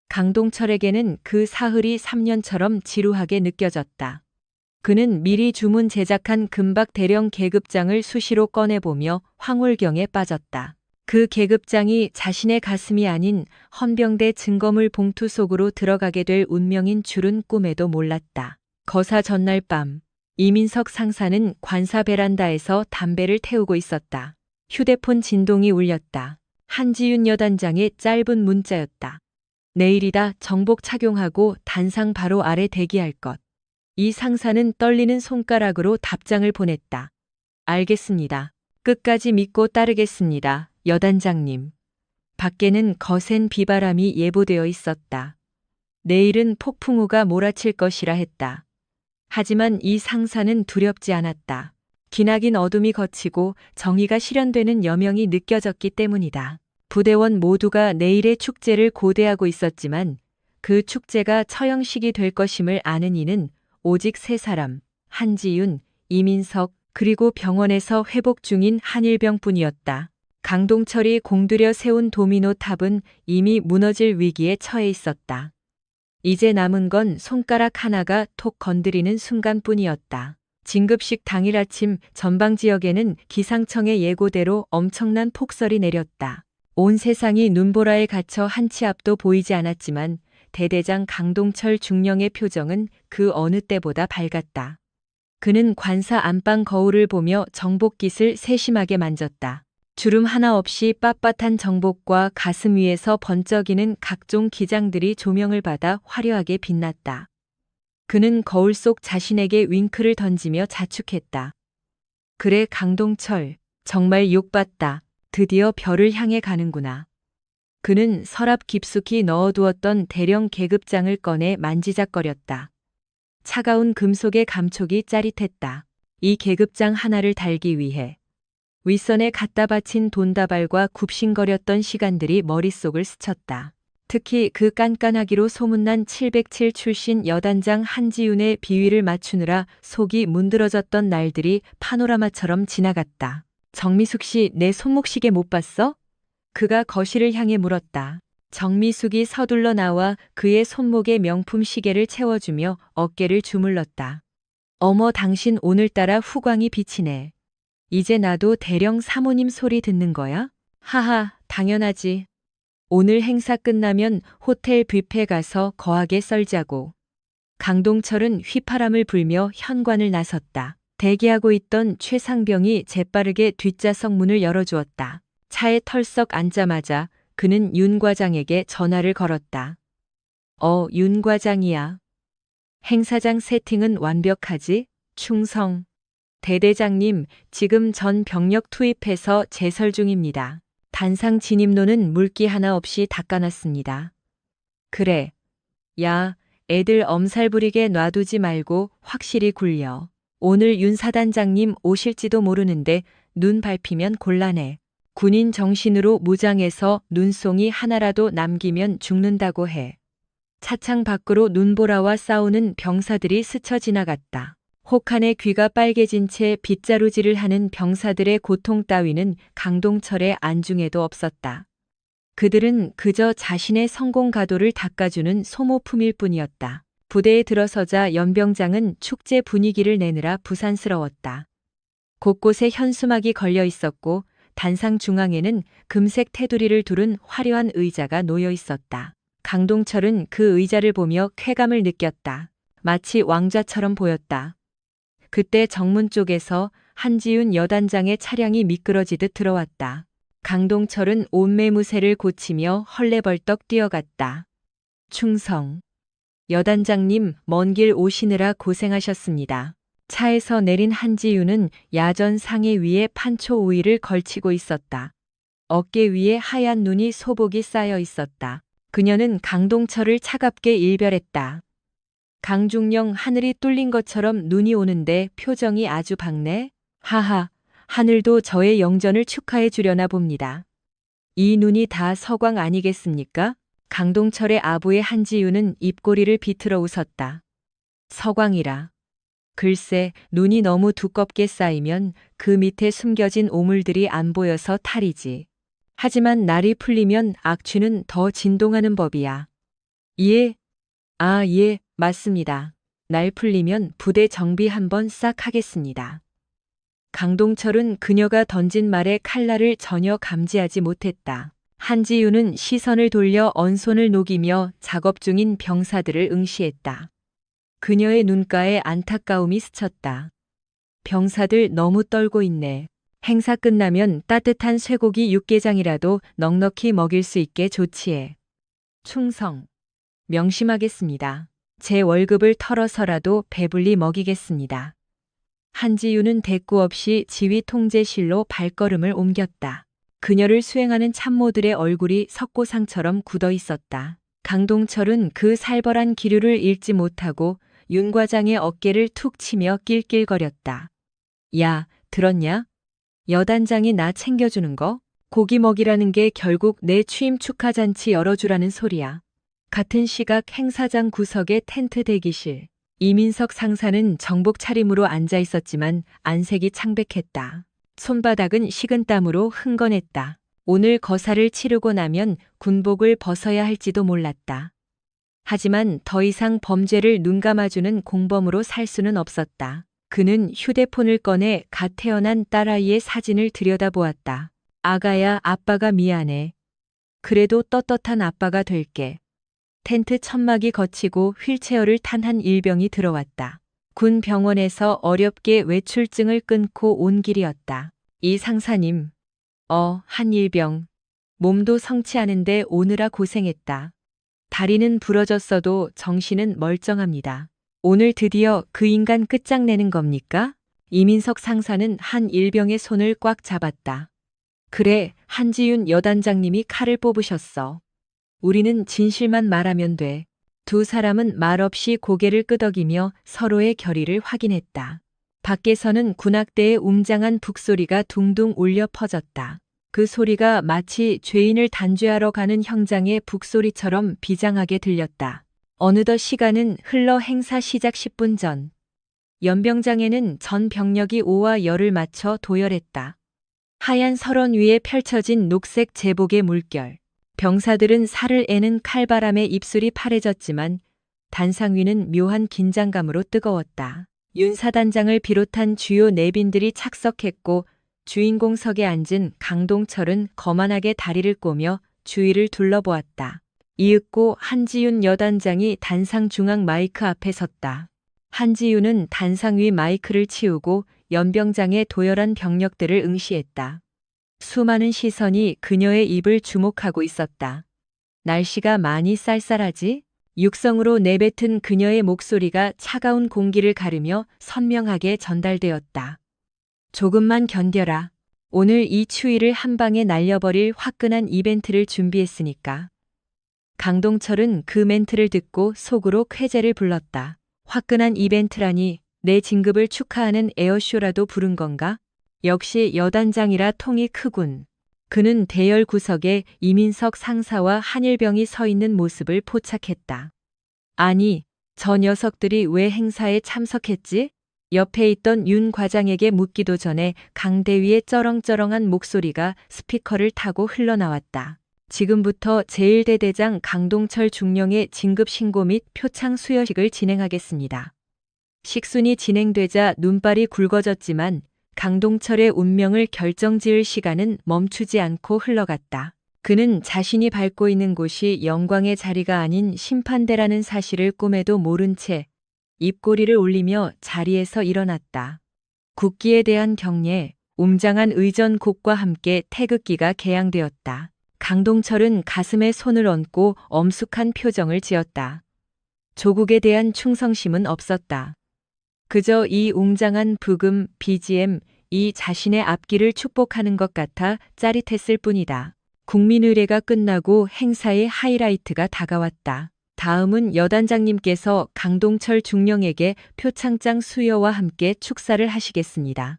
강동철에게는 그 사흘이 3년처럼 지루하게 느껴졌다. 그는 미리 주문 제작한 금박 대령 계급장을 수시로 꺼내보며 황홀경에 빠졌다. 그 계급장이 자신의 가슴이 아닌 헌병대 증거물 봉투 속으로 들어가게 될 운명인 줄은 꿈에도 몰랐다. 거사 전날 밤, 이민석 상사는 관사 베란다에서 담배를 태우고 있었다. 휴대폰 진동이 울렸다. 한지윤 여단장의 짧은 문자였다. 내일이다. 정복 착용하고 단상 바로 아래 대기할 것. 이 상사는 떨리는 손가락으로 답장을 보냈다. 알겠습니다. 끝까지 믿고 따르겠습니다. 여단장님. 밖에는 거센 비바람이 예보되어 있었다. 내일은 폭풍우가 몰아칠 것이라 했다. 하지만 이 상사는 두렵지 않았다. 기나긴 어둠이 걷히고 정의가 실현되는 여명이 느껴졌기 때문이다. 부대원 모두가 내일의 축제를 고대하고 있었지만 그 축제가 처형식이 될 것임을 아는 이는 오직 세 사람, 한지윤, 이민석, 그리고 병원에서 회복 중인 한일병뿐이었다. 강동철이 공들여 세운 도미노 탑은 이미 무너질 위기에 처해 있었다. 이제 남은 건 손가락 하나가 톡 건드리는 순간뿐이었다. 진급식 당일 아침 전방 지역에는 기상청의 예고대로 엄청난 폭설이 내렸다. 온 세상이 눈보라에 갇혀 한치 앞도 보이지 않았지만 대대장 강동철 중령의 표정은 그 어느 때보다 밝았다. 그는 관사 안방 거울을 보며 정복깃을 세심하게 만졌다. 주름 하나 없이 빳빳한 정복과 가슴 위에서 번쩍이는 각종 기장들이 조명을 받아 화려하게 빛났다. 그는 거울 속 자신에게 윙크를 던지며 자축했다. 그래, 강동철, 정말 욕봤다. 드디어 별을 향해 가는구나. 그는 서랍 깊숙이 넣어두었던 대령 계급장을 꺼내 만지작거렸다. 차가운 금속의 감촉이 짜릿했다. 이 계급장 하나를 달기 위해 윗선에 갖다 바친 돈다발과 굽신거렸던 시간들이 머릿속을 스쳤다. 특히 그 깐깐하기로 소문난 707 출신 여단장 한지윤의 비위를 맞추느라 속이 문드러졌던 날들이 파노라마처럼 지나갔다. 정미숙 씨, 내 손목시계 못 봤어? 그가 거실을 향해 물었다. 정미숙이 서둘러 나와 그의 손목에 명품 시계를 채워주며 어깨를 주물렀다. 어머, 당신 오늘따라 후광이 비치네. 이제 나도 대령 사모님 소리 듣는 거야? 하하, 당연하지. 오늘 행사 끝나면 호텔 뷔페 가서 거하게 썰자고. 강동철은 휘파람을 불며 현관을 나섰다. 대기하고 있던 최상병이 재빠르게 뒷좌석 문을 열어주었다. 차에 털썩 앉자마자 그는 윤 과장에게 전화를 걸었다. 윤 과장이야. 행사장 세팅은 완벽하지? 충성. 대대장님, 지금 전 병력 투입해서 제설 중입니다. 단상 진입로는 물기 하나 없이 닦아놨습니다. 그래. 야, 애들 엄살 부리게 놔두지 말고 확실히 굴려. 오늘 윤 사단장님 오실지도 모르는데 눈 밟히면 곤란해. 군인 정신으로 무장해서 눈송이 하나라도 남기면 죽는다고 해. 차창 밖으로 눈보라와 싸우는 병사들이 스쳐 지나갔다. 혹한의 귀가 빨개진 채 빗자루질을 하는 병사들의 고통 따위는 강동철의 안중에도 없었다. 그들은 그저 자신의 성공 가도를 닦아주는 소모품일 뿐이었다. 부대에 들어서자 연병장은 축제 분위기를 내느라 부산스러웠다. 곳곳에 현수막이 걸려 있었고 단상 중앙에는 금색 테두리를 두른 화려한 의자가 놓여 있었다. 강동철은 그 의자를 보며 쾌감을 느꼈다. 마치 왕좌처럼 보였다. 그때 정문 쪽에서 한지윤 여단장의 차량이 미끄러지듯 들어왔다. 강동철은 옷매무새를 고치며 헐레벌떡 뛰어갔다. 충성. 여단장님, 먼 길 오시느라 고생하셨습니다. 차에서 내린 한지윤은 야전 상의 위에 판초 우위를 걸치고 있었다. 어깨 위에 하얀 눈이 소복이 쌓여 있었다. 그녀는 강동철을 차갑게 일별했다. 강중령, 하늘이 뚫린 것처럼 눈이 오는데 표정이 아주 밝네. 하하, 하늘도 저의 영전을 축하해 주려나 봅니다. 이 눈이 다 서광 아니겠습니까? 강동철의 아부의 한지윤은 입꼬리를 비틀어 웃었다. 서광이라. 글쎄, 눈이 너무 두껍게 쌓이면 그 밑에 숨겨진 오물들이 안 보여서 탈이지. 하지만 날이 풀리면 악취는 더 진동하는 법이야. 예? 아, 예, 맞습니다. 날 풀리면 부대 정비 한번 싹 하겠습니다. 강동철은 그녀가 던진 말에 칼날을 전혀 감지하지 못했다. 한지윤은 시선을 돌려 언손을 녹이며 작업 중인 병사들을 응시했다. 그녀의 눈가에 안타까움이 스쳤다. 병사들 너무 떨고 있네. 행사 끝나면 따뜻한 쇠고기 육개장이라도 넉넉히 먹일 수 있게 조치해. 충성. 명심하겠습니다. 제 월급을 털어서라도 배불리 먹이겠습니다. 한지윤은 대꾸 없이 지휘 통제실로 발걸음을 옮겼다. 그녀를 수행하는 참모들의 얼굴이 석고상처럼 굳어 있었다. 강동철은 그 살벌한 기류를 읽지 못하고 윤 과장의 어깨를 툭 치며 낄낄거렸다. 야, 들었냐? 여단장이 나 챙겨주는 거? 고기 먹이라는 게 결국 내 취임 축하잔치 열어주라는 소리야. 같은 시각 행사장 구석의 텐트 대기실. 이민석 상사는 정복 차림으로 앉아 있었지만 안색이 창백했다. 손바닥은 식은땀으로 흥건했다. 오늘 거사를 치르고 나면 군복을 벗어야 할지도 몰랐다. 하지만 더 이상 범죄를 눈감아주는 공범으로 살 수는 없었다. 그는 휴대폰을 꺼내 갓 태어난 딸아이의 사진을 들여다보았다. 아가야, 아빠가 미안해. 그래도 떳떳한 아빠가 될게. 텐트 천막이 걷히고 휠체어를 탄 한 일병이 들어왔다. 군 병원에서 어렵게 외출증을 끊고 온 길이었다. 이 상사님. 한 일병. 몸도 성취하는데 오느라 고생했다. 다리는 부러졌어도 정신은 멀쩡합니다. 오늘 드디어 그 인간 끝장내는 겁니까? 이민석 상사는 한 일병의 손을 꽉 잡았다. 그래, 한지윤 여단장님이 칼을 뽑으셨어. 우리는 진실만 말하면 돼. 두 사람은 말없이 고개를 끄덕이며 서로의 결의를 확인했다. 밖에서는 군악대의 웅장한 북소리가 둥둥 울려 퍼졌다. 그 소리가 마치 죄인을 단죄하러 가는 형장의 북소리처럼 비장하게 들렸다. 어느덧 시간은 흘러 행사 시작 10분 전. 연병장에는 전 병력이 오와 열을 맞춰 도열했다. 하얀 설원 위에 펼쳐진 녹색 제복의 물결. 병사들은 살을 애는 칼바람에 입술이 파래졌지만 단상 위는 묘한 긴장감으로 뜨거웠다. 윤사단장을 비롯한 주요 내빈들이 착석했고 주인공석에 앉은 강동철은 거만하게 다리를 꼬며 주위를 둘러보았다. 이윽고 한지윤 여단장이 단상 중앙 마이크 앞에 섰다. 한지윤은 단상 위 마이크를 치우고 연병장의 도열한 병력들을 응시했다. 수많은 시선이 그녀의 입을 주목하고 있었다. 날씨가 많이 쌀쌀하지? 육성으로 내뱉은 그녀의 목소리가 차가운 공기를 가르며 선명하게 전달되었다. 조금만 견뎌라. 오늘 이 추위를 한 방에 날려버릴 화끈한 이벤트를 준비했으니까. 강동철은 그 멘트를 듣고 속으로 쾌재를 불렀다. 화끈한 이벤트라니 내 진급을 축하하는 에어쇼라도 부른 건가? 역시 여단장이라 통이 크군. 그는 대열 구석에 이민석 상사와 한일병이 서 있는 모습을 포착했다. 아니, 저 녀석들이 왜 행사에 참석했지? 옆에 있던 윤 과장에게 묻기도 전에 강대위의 쩌렁쩌렁한 목소리가 스피커를 타고 흘러나왔다. 지금부터 제1대대장 강동철 중령의 진급 신고 및 표창 수여식을 진행하겠습니다. 식순이 진행되자 눈발이 굵어졌지만 강동철의 운명을 결정지을 시간은 멈추지 않고 흘러갔다. 그는 자신이 밟고 있는 곳이 영광의 자리가 아닌 심판대라는 사실을 꿈에도 모른 채 입꼬리를 올리며 자리에서 일어났다. 국기에 대한 경례, 웅장한 의전곡과 함께 태극기가 개양되었다. 강동철은 가슴에 손을 얹고 엄숙한 표정을 지었다. 조국에 대한 충성심은 없었다. 그저 이 웅장한 부금, BGM, 이 자신의 앞길을 축복하는 것 같아 짜릿했을 뿐이다. 국민 의례가 끝나고 행사의 하이라이트가 다가왔다. 다음은 여단장님께서 강동철 중령에게 표창장 수여와 함께 축사를 하시겠습니다.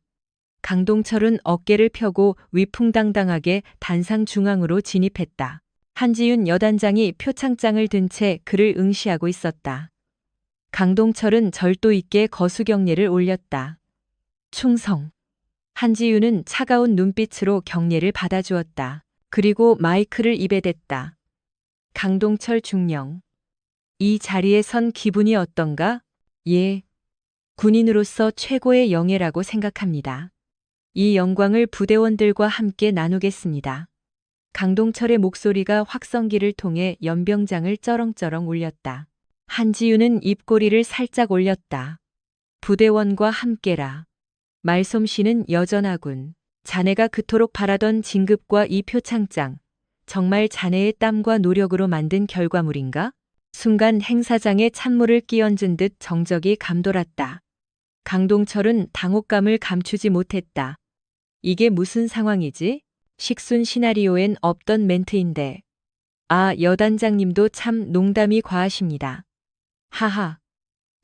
강동철은 어깨를 펴고 위풍당당하게 단상 중앙으로 진입했다. 한지윤 여단장이 표창장을 든 채 그를 응시하고 있었다. 강동철은 절도 있게 거수경례를 올렸다. 충성. 한지윤은 차가운 눈빛으로 경례를 받아주었다. 그리고 마이크를 입에 댔다. 강동철 중령. 이 자리에 선 기분이 어떤가? 예. 군인으로서 최고의 영예라고 생각합니다. 이 영광을 부대원들과 함께 나누겠습니다. 강동철의 목소리가 확성기를 통해 연병장을 쩌렁쩌렁 울렸다. 한지윤은 입꼬리를 살짝 올렸다. 부대원과 함께라. 말솜씨는 여전하군. 자네가 그토록 바라던 진급과 이 표창장, 정말 자네의 땀과 노력으로 만든 결과물인가? 순간 행사장에 찬물을 끼얹은 듯 정적이 감돌았다. 강동철은 당혹감을 감추지 못했다. 이게 무슨 상황이지? 식순 시나리오엔 없던 멘트인데. 아, 여단장님도 참 농담이 과하십니다. 하하.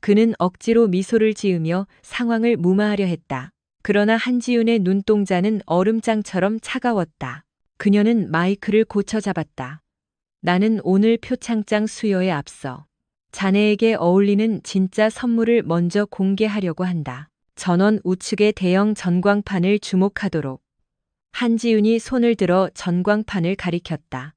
그는 억지로 미소를 지으며 상황을 무마하려 했다. 그러나 한지윤의 눈동자는 얼음장처럼 차가웠다. 그녀는 마이크를 고쳐 잡았다. 나는 오늘 표창장 수여에 앞서 자네에게 어울리는 진짜 선물을 먼저 공개하려고 한다. 전원 우측의 대형 전광판을 주목하도록. 한지윤이 손을 들어 전광판을 가리켰다.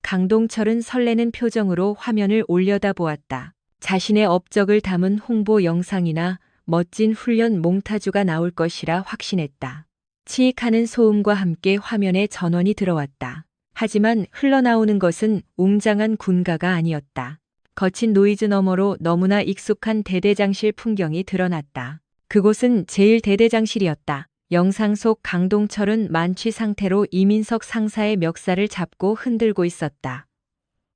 강동철은 설레는 표정으로 화면을 올려다보았다. 자신의 업적을 담은 홍보 영상이나 멋진 훈련 몽타주가 나올 것이라 확신했다. 치익하는 소음과 함께 화면에 전원이 들어왔다. 하지만 흘러나오는 것은 웅장한 군가가 아니었다. 거친 노이즈 너머로 너무나 익숙한 대대장실 풍경이 드러났다. 그곳은 제1대대장실이었다. 영상 속 강동철은 만취 상태로 이민석 상사의 멱살을 잡고 흔들고 있었다.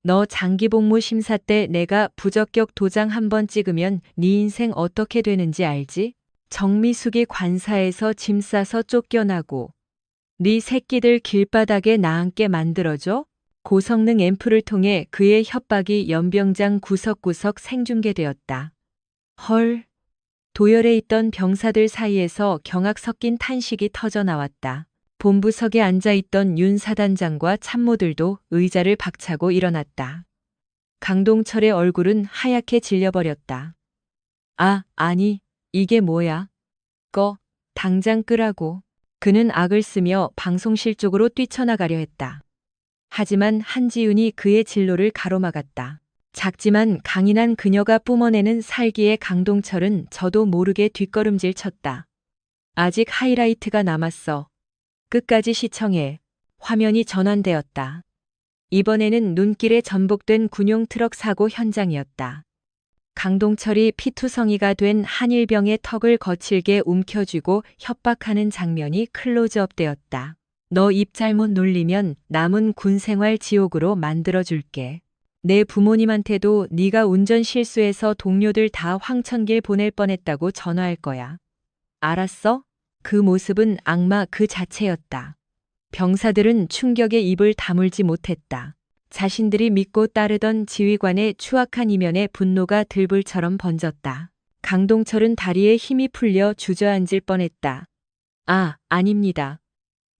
너 장기복무 심사 때 내가 부적격 도장 한 번 찍으면 네 인생 어떻게 되는지 알지? 정미숙이 관사에서 짐 싸서 쫓겨나고 네 새끼들 길바닥에 나앉게 만들어줘? 고성능 앰프를 통해 그의 협박이 연병장 구석구석 생중계되었다. 헐. 도열에 있던 병사들 사이에서 경악 섞인 탄식이 터져 나왔다. 본부석에 앉아있던 윤 사단장과 참모들도 의자를 박차고 일어났다. 강동철의 얼굴은 하얗게 질려버렸다. 아, 아니, 이게 뭐야? 당장 끄라고. 그는 악을 쓰며 방송실 쪽으로 뛰쳐나가려 했다. 하지만 한지윤이 그의 진로를 가로막았다. 작지만 강인한 그녀가 뿜어내는 살기에 강동철은 저도 모르게 뒷걸음질 쳤다. 아직 하이라이트가 남았어. 끝까지 시청해. 화면이 전환되었다. 이번에는 눈길에 전복된 군용 트럭 사고 현장이었다. 강동철이 피투성이가 된 한일병의 턱을 거칠게 움켜쥐고 협박하는 장면이 클로즈업되었다. 너 입 잘못 놀리면 남은 군생활 지옥으로 만들어줄게. 내 부모님한테도 네가 운전 실수해서 동료들 다 황천길 보낼 뻔했다고 전화할 거야. 알았어? 그 모습은 악마 그 자체였다. 병사들은 충격에 입을 다물지 못했다. 자신들이 믿고 따르던 지휘관의 추악한 이면에 분노가 들불처럼 번졌다. 강동철은 다리에 힘이 풀려 주저앉을 뻔했다. 아, 아닙니다.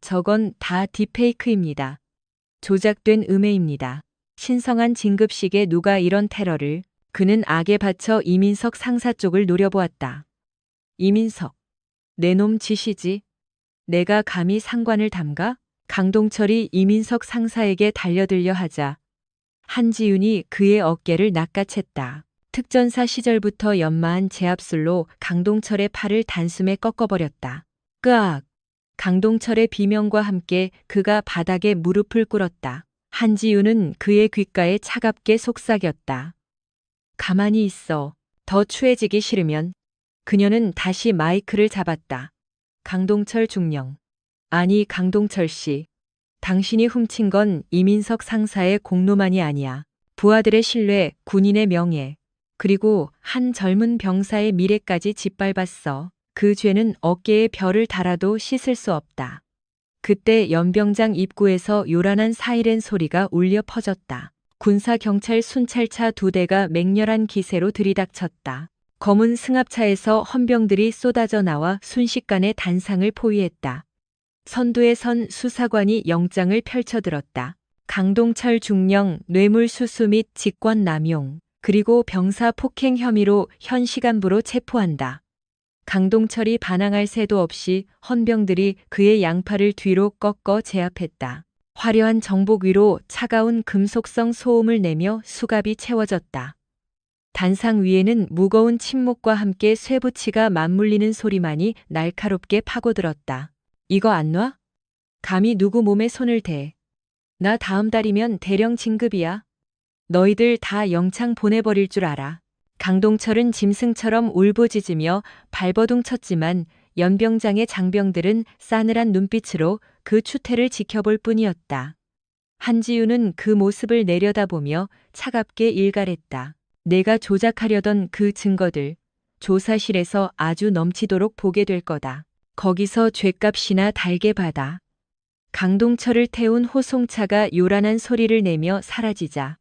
저건 다 딥페이크입니다. 조작된 음해입니다. 신성한 진급식에 누가 이런 테러를. 그는 악에 받쳐 이민석 상사 쪽을 노려보았다. 이민석, 내 놈 짓이지. 내가 감히 상관을 담가? 강동철이 이민석 상사에게 달려들려 하자 한지윤이 그의 어깨를 낚아챘다. 특전사 시절부터 연마한 제압술로 강동철의 팔을 단숨에 꺾어버렸다. 끄악! 강동철의 비명과 함께 그가 바닥에 무릎을 꿇었다. 한지윤은 그의 귓가에 차갑게 속삭였다. 가만히 있어. 더 추해지기 싫으면. 그녀는 다시 마이크를 잡았다. 강동철 중령. 아니 강동철 씨. 당신이 훔친 건 이민석 상사의 공로만이 아니야. 부하들의 신뢰, 군인의 명예, 그리고 한 젊은 병사의 미래까지 짓밟았어. 그 죄는 어깨에 별을 달아도 씻을 수 없다. 그때 연병장 입구에서 요란한 사이렌 소리가 울려 퍼졌다. 군사경찰 순찰차 2대가 맹렬한 기세로 들이닥쳤다. 검은 승합차에서 헌병들이 쏟아져 나와 순식간에 단상을 포위했다. 선두에 선 수사관이 영장을 펼쳐들었다. 강동철 중령 뇌물수수 및 직권남용, 그리고 병사 폭행 혐의로 현 시간부로 체포한다. 강동철이 반항할 새도 없이 헌병들이 그의 양팔을 뒤로 꺾어 제압했다. 화려한 정복 위로 차가운 금속성 소음을 내며 수갑이 채워졌다. 단상 위에는 무거운 침묵과 함께 쇠붙이가 맞물리는 소리만이 날카롭게 파고들었다. 이거 안 놔? 감히 누구 몸에 손을 대. 나 다음 달이면 대령 진급이야. 너희들 다 영창 보내버릴 줄 알아. 강동철은 짐승처럼 울부짖으며 발버둥 쳤지만 연병장의 장병들은 싸늘한 눈빛으로 그 추태를 지켜볼 뿐이었다. 한지윤은 그 모습을 내려다보며 차갑게 일갈했다. 내가 조작하려던 그 증거들, 조사실에서 아주 넘치도록 보게 될 거다. 거기서 죗값이나 달게 받아. 강동철을 태운 호송차가 요란한 소리를 내며 사라지자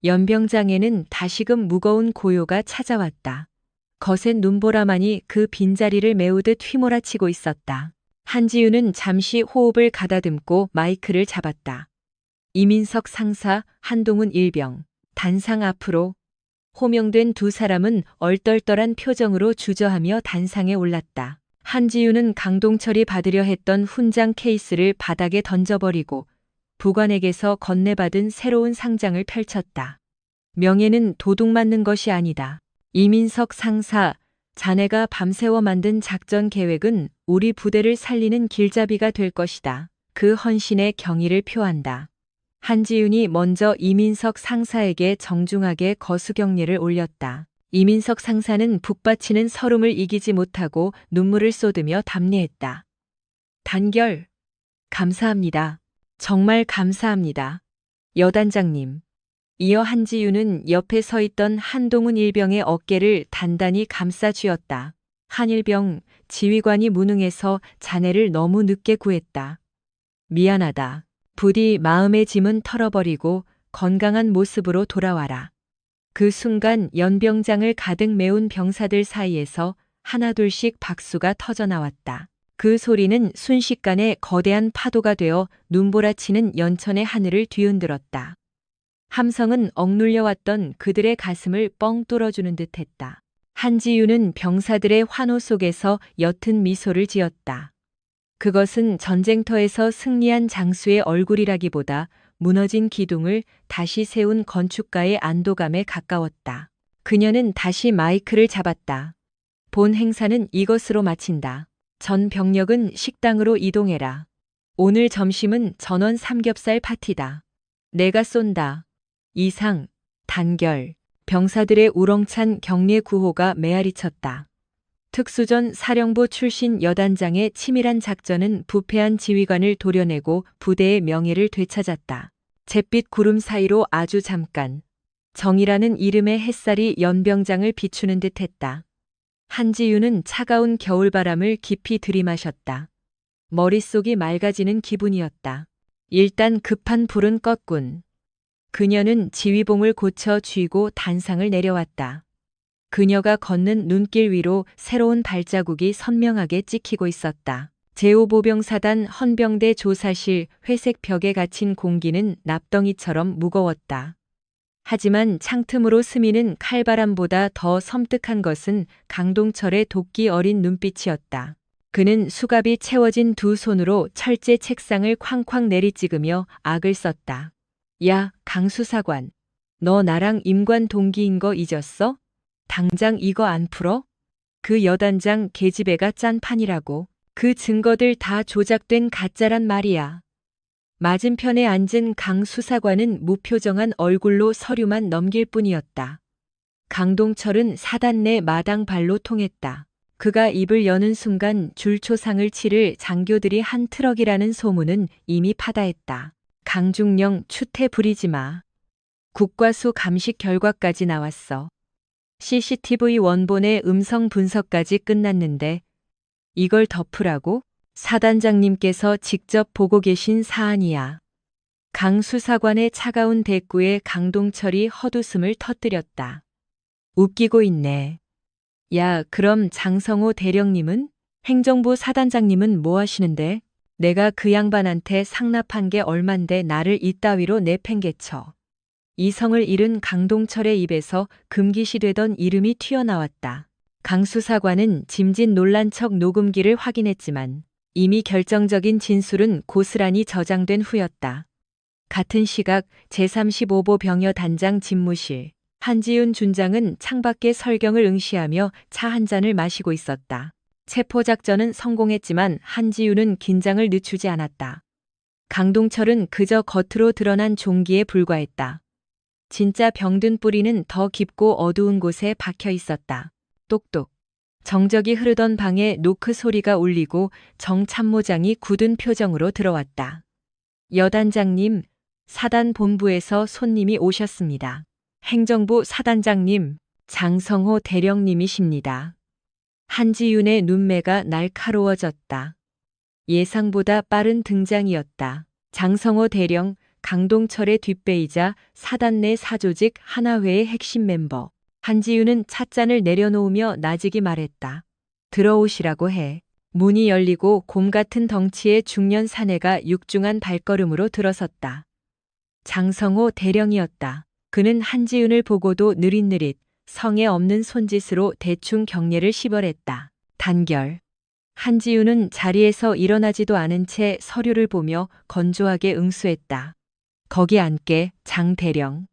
연병장에는 다시금 무거운 고요가 찾아왔다. 거센 눈보라만이 그 빈자리를 메우듯 휘몰아치고 있었다. 한지윤은 잠시 호흡을 가다듬고 마이크를 잡았다. 이민석 상사, 한동훈 일병, 단상 앞으로. 호명된 2사람은 얼떨떨한 표정으로 주저하며 단상에 올랐다. 한지윤은 강동철이 받으려 했던 훈장 케이스를 바닥에 던져버리고 부관에게서 건네받은 새로운 상장을 펼쳤다. 명예는 도둑 맞는 것이 아니다. 이민석 상사, 자네가 밤새워 만든 작전 계획은 우리 부대를 살리는 길잡이가 될 것이다. 그 헌신의 경의를 표한다. 한지윤이 먼저 이민석 상사에게 정중하게 거수경례를 올렸다. 이민석 상사는 북받치는 서름을 이기지 못하고 눈물을 쏟으며 답례했다. 단결. 감사합니다. 정말 감사합니다. 여단장님. 이어 한지윤은 옆에 서 있던 한동훈 일병의 어깨를 단단히 감싸 쥐었다. 한 일병, 지휘관이 무능해서 자네를 너무 늦게 구했다. 미안하다. 부디 마음의 짐은 털어버리고 건강한 모습으로 돌아와라. 그 순간 연병장을 가득 메운 병사들 사이에서 하나둘씩 박수가 터져나왔다. 그 소리는 순식간에 거대한 파도가 되어 눈보라치는 연천의 하늘을 뒤흔들었다. 함성은 억눌려왔던 그들의 가슴을 뻥 뚫어주는 듯했다. 한지윤은 병사들의 환호 속에서 옅은 미소를 지었다. 그것은 전쟁터에서 승리한 장수의 얼굴이라기보다 무너진 기둥을 다시 세운 건축가의 안도감에 가까웠다. 그녀는 다시 마이크를 잡았다. 본 행사는 이것으로 마친다. 전 병력은 식당으로 이동해라. 오늘 점심은 전원 삼겹살 파티다. 내가 쏜다. 이상, 단결. 병사들의 우렁찬 격려 구호가 메아리쳤다. 특수전 사령부 출신 여단장의 치밀한 작전은 부패한 지휘관을 도려내고 부대의 명예를 되찾았다. 잿빛 구름 사이로 아주 잠깐 정이라는 이름의 햇살이 연병장을 비추는 듯했다. 한지윤은 차가운 겨울바람을 깊이 들이마셨다. 머릿속이 맑아지는 기분이었다. 일단 급한 불은 껐군. 그녀는 지휘봉을 고쳐 쥐고 단상을 내려왔다. 그녀가 걷는 눈길 위로 새로운 발자국이 선명하게 찍히고 있었다. 제5보병사단 헌병대 조사실 회색 벽에 갇힌 공기는 납덩이처럼 무거웠다. 하지만 창틈으로 스미는 칼바람보다 더 섬뜩한 것은 강동철의 도끼 어린 눈빛이었다. 그는 수갑이 채워진 두 손으로 철제 책상을 쾅쾅 내리찍으며 악을 썼다. 야, 강수사관. 너 나랑 임관 동기인 거 잊었어? 당장 이거 안 풀어? 그 여단장 계집애가 짠 판이라고. 그 증거들 다 조작된 가짜란 말이야. 맞은편에 앉은 강 수사관은 무표정한 얼굴로 서류만 넘길 뿐이었다. 강동철은 사단 내 마당 발로 통했다. 그가 입을 여는 순간 줄초상을 치를 장교들이 한 트럭이라는 소문은 이미 파다했다. 강중령 추태 부리지 마. 국과수 감식 결과까지 나왔어. CCTV 원본의 음성 분석까지 끝났는데 이걸 덮으라고? 사단장님께서 직접 보고 계신 사안이야. 강 수사관의 차가운 대꾸에 강동철이 헛웃음을 터뜨렸다. 웃기고 있네. 야, 그럼 장성호 대령님은? 행정부 사단장님은 뭐 하시는데? 내가 그 양반한테 상납한 게 얼만데 나를 이따위로 내팽개쳐. 이성을 잃은 강동철의 입에서 금기시되던 이름이 튀어나왔다. 강 수사관은 짐짓 놀란 척 녹음기를 확인했지만 이미 결정적인 진술은 고스란히 저장된 후였다. 같은 시각 제35보 병여 단장 집무실. 한지윤 준장은 창밖에 설경을 응시하며 차 한 잔을 마시고 있었다. 체포작전은 성공했지만 한지윤은 긴장을 늦추지 않았다. 강동철은 그저 겉으로 드러난 종기에 불과했다. 진짜 병든 뿌리는 더 깊고 어두운 곳에 박혀 있었다. 똑똑. 정적이 흐르던 방에 노크 소리가 울리고 정 참모장이 굳은 표정으로 들어왔다. 여단장님, 사단 본부에서 손님이 오셨습니다. 행정부 사단장님, 장성호 대령님이십니다. 한지윤의 눈매가 날카로워졌다. 예상보다 빠른 등장이었다. 장성호 대령, 강동철의 뒷배이자 사단 내 사조직 하나회의 핵심 멤버. 한지윤은 찻잔을 내려놓으며 나직이 말했다. 들어오시라고 해. 문이 열리고 곰 같은 덩치의 중년 사내가 육중한 발걸음으로 들어섰다. 장성호 대령이었다. 그는 한지윤을 보고도 느릿느릿 성에 없는 손짓으로 대충 경례를 시벌했다. 단결. 한지윤은 자리에서 일어나지도 않은 채 서류를 보며 건조하게 응수했다. 거기 앉게, 장 대령.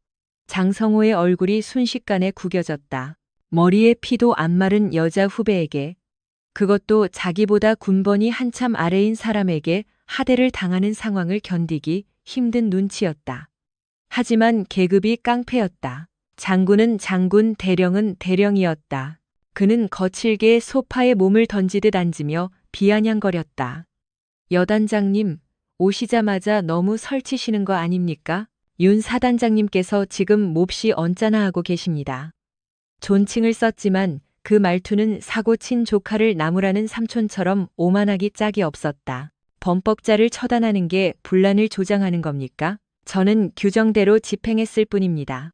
장성호의 얼굴이 순식간에 구겨졌다. 머리에 피도 안 마른 여자 후배에게, 그것도 자기보다 군번이 한참 아래인 사람에게 하대를 당하는 상황을 견디기 힘든 눈치였다. 하지만 계급이 깡패였다. 장군은 장군, 대령은 대령이었다. 그는 거칠게 소파에 몸을 던지듯 앉으며 비아냥거렸다. 여단장님, 오시자마자 너무 설치시는 거 아닙니까? 윤 사단장님께서 지금 몹시 언짢아하고 계십니다. 존칭을 썼지만 그 말투는 사고 친 조카를 나무라는 삼촌처럼 오만하기 짝이 없었다. 범법자를 처단하는 게 분란을 조장하는 겁니까? 저는 규정대로 집행했을 뿐입니다.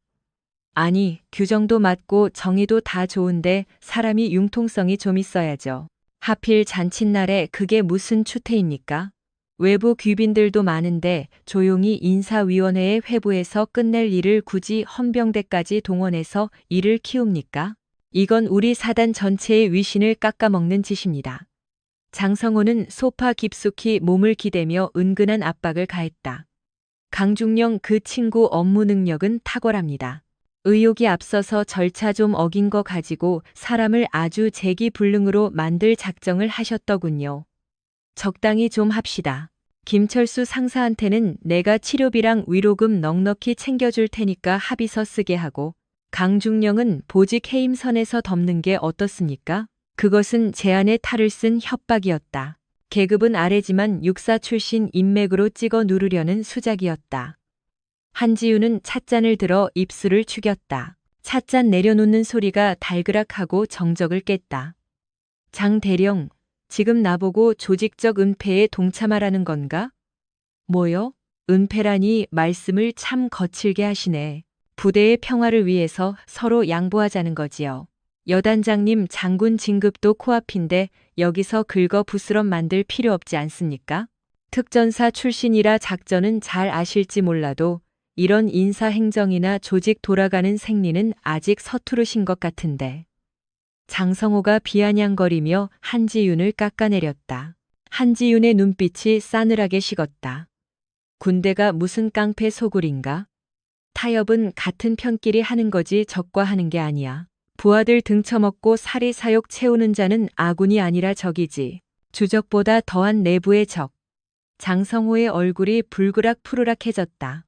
아니, 규정도 맞고 정의도 다 좋은데 사람이 융통성이 좀 있어야죠. 하필 잔칫날에 그게 무슨 추태입니까? 외부 귀빈들도 많은데 조용히 인사위원회의 회부에서 끝낼 일을 굳이 헌병대까지 동원해서 일을 키웁니까? 이건 우리 사단 전체의 위신을 깎아먹는 짓입니다. 장성호는 소파 깊숙이 몸을 기대며 은근한 압박을 가했다. 강중령 그 친구 업무 능력은 탁월합니다. 의욕이 앞서서 절차 좀 어긴 거 가지고 사람을 아주 재기불능으로 만들 작정을 하셨더군요. 적당히 좀 합시다. 김철수 상사한테는 내가 치료비랑 위로금 넉넉히 챙겨줄 테니까 합의서 쓰게 하고, 강중령은 보직 해임선에서 덮는 게 어떻습니까? 그것은 제안에 탈을 쓴 협박이었다. 계급은 아래지만 육사 출신 인맥으로 찍어 누르려는 수작이었다. 한지윤은 찻잔을 들어 입술을 축였다. 찻잔 내려놓는 소리가 달그락하고 정적을 깼다. 장 대령, 지금 나보고 조직적 은폐에 동참하라는 건가? 뭐요? 은폐라니 말씀을 참 거칠게 하시네. 부대의 평화를 위해서 서로 양보하자는 거지요. 여단장님 장군 진급도 코앞인데 여기서 긁어 부스럼 만들 필요 없지 않습니까? 특전사 출신이라 작전은 잘 아실지 몰라도 이런 인사행정이나 조직 돌아가는 생리는 아직 서투르신 것 같은데. 장성호가 비아냥거리며 한지윤을 깎아내렸다. 한지윤의 눈빛이 싸늘하게 식었다. 군대가 무슨 깡패 소굴인가? 타협은 같은 편끼리 하는 거지 적과 하는 게 아니야. 부하들 등쳐먹고 사리사욕 채우는 자는 아군이 아니라 적이지. 주적보다 더한 내부의 적. 장성호의 얼굴이 불그락 푸르락해졌다.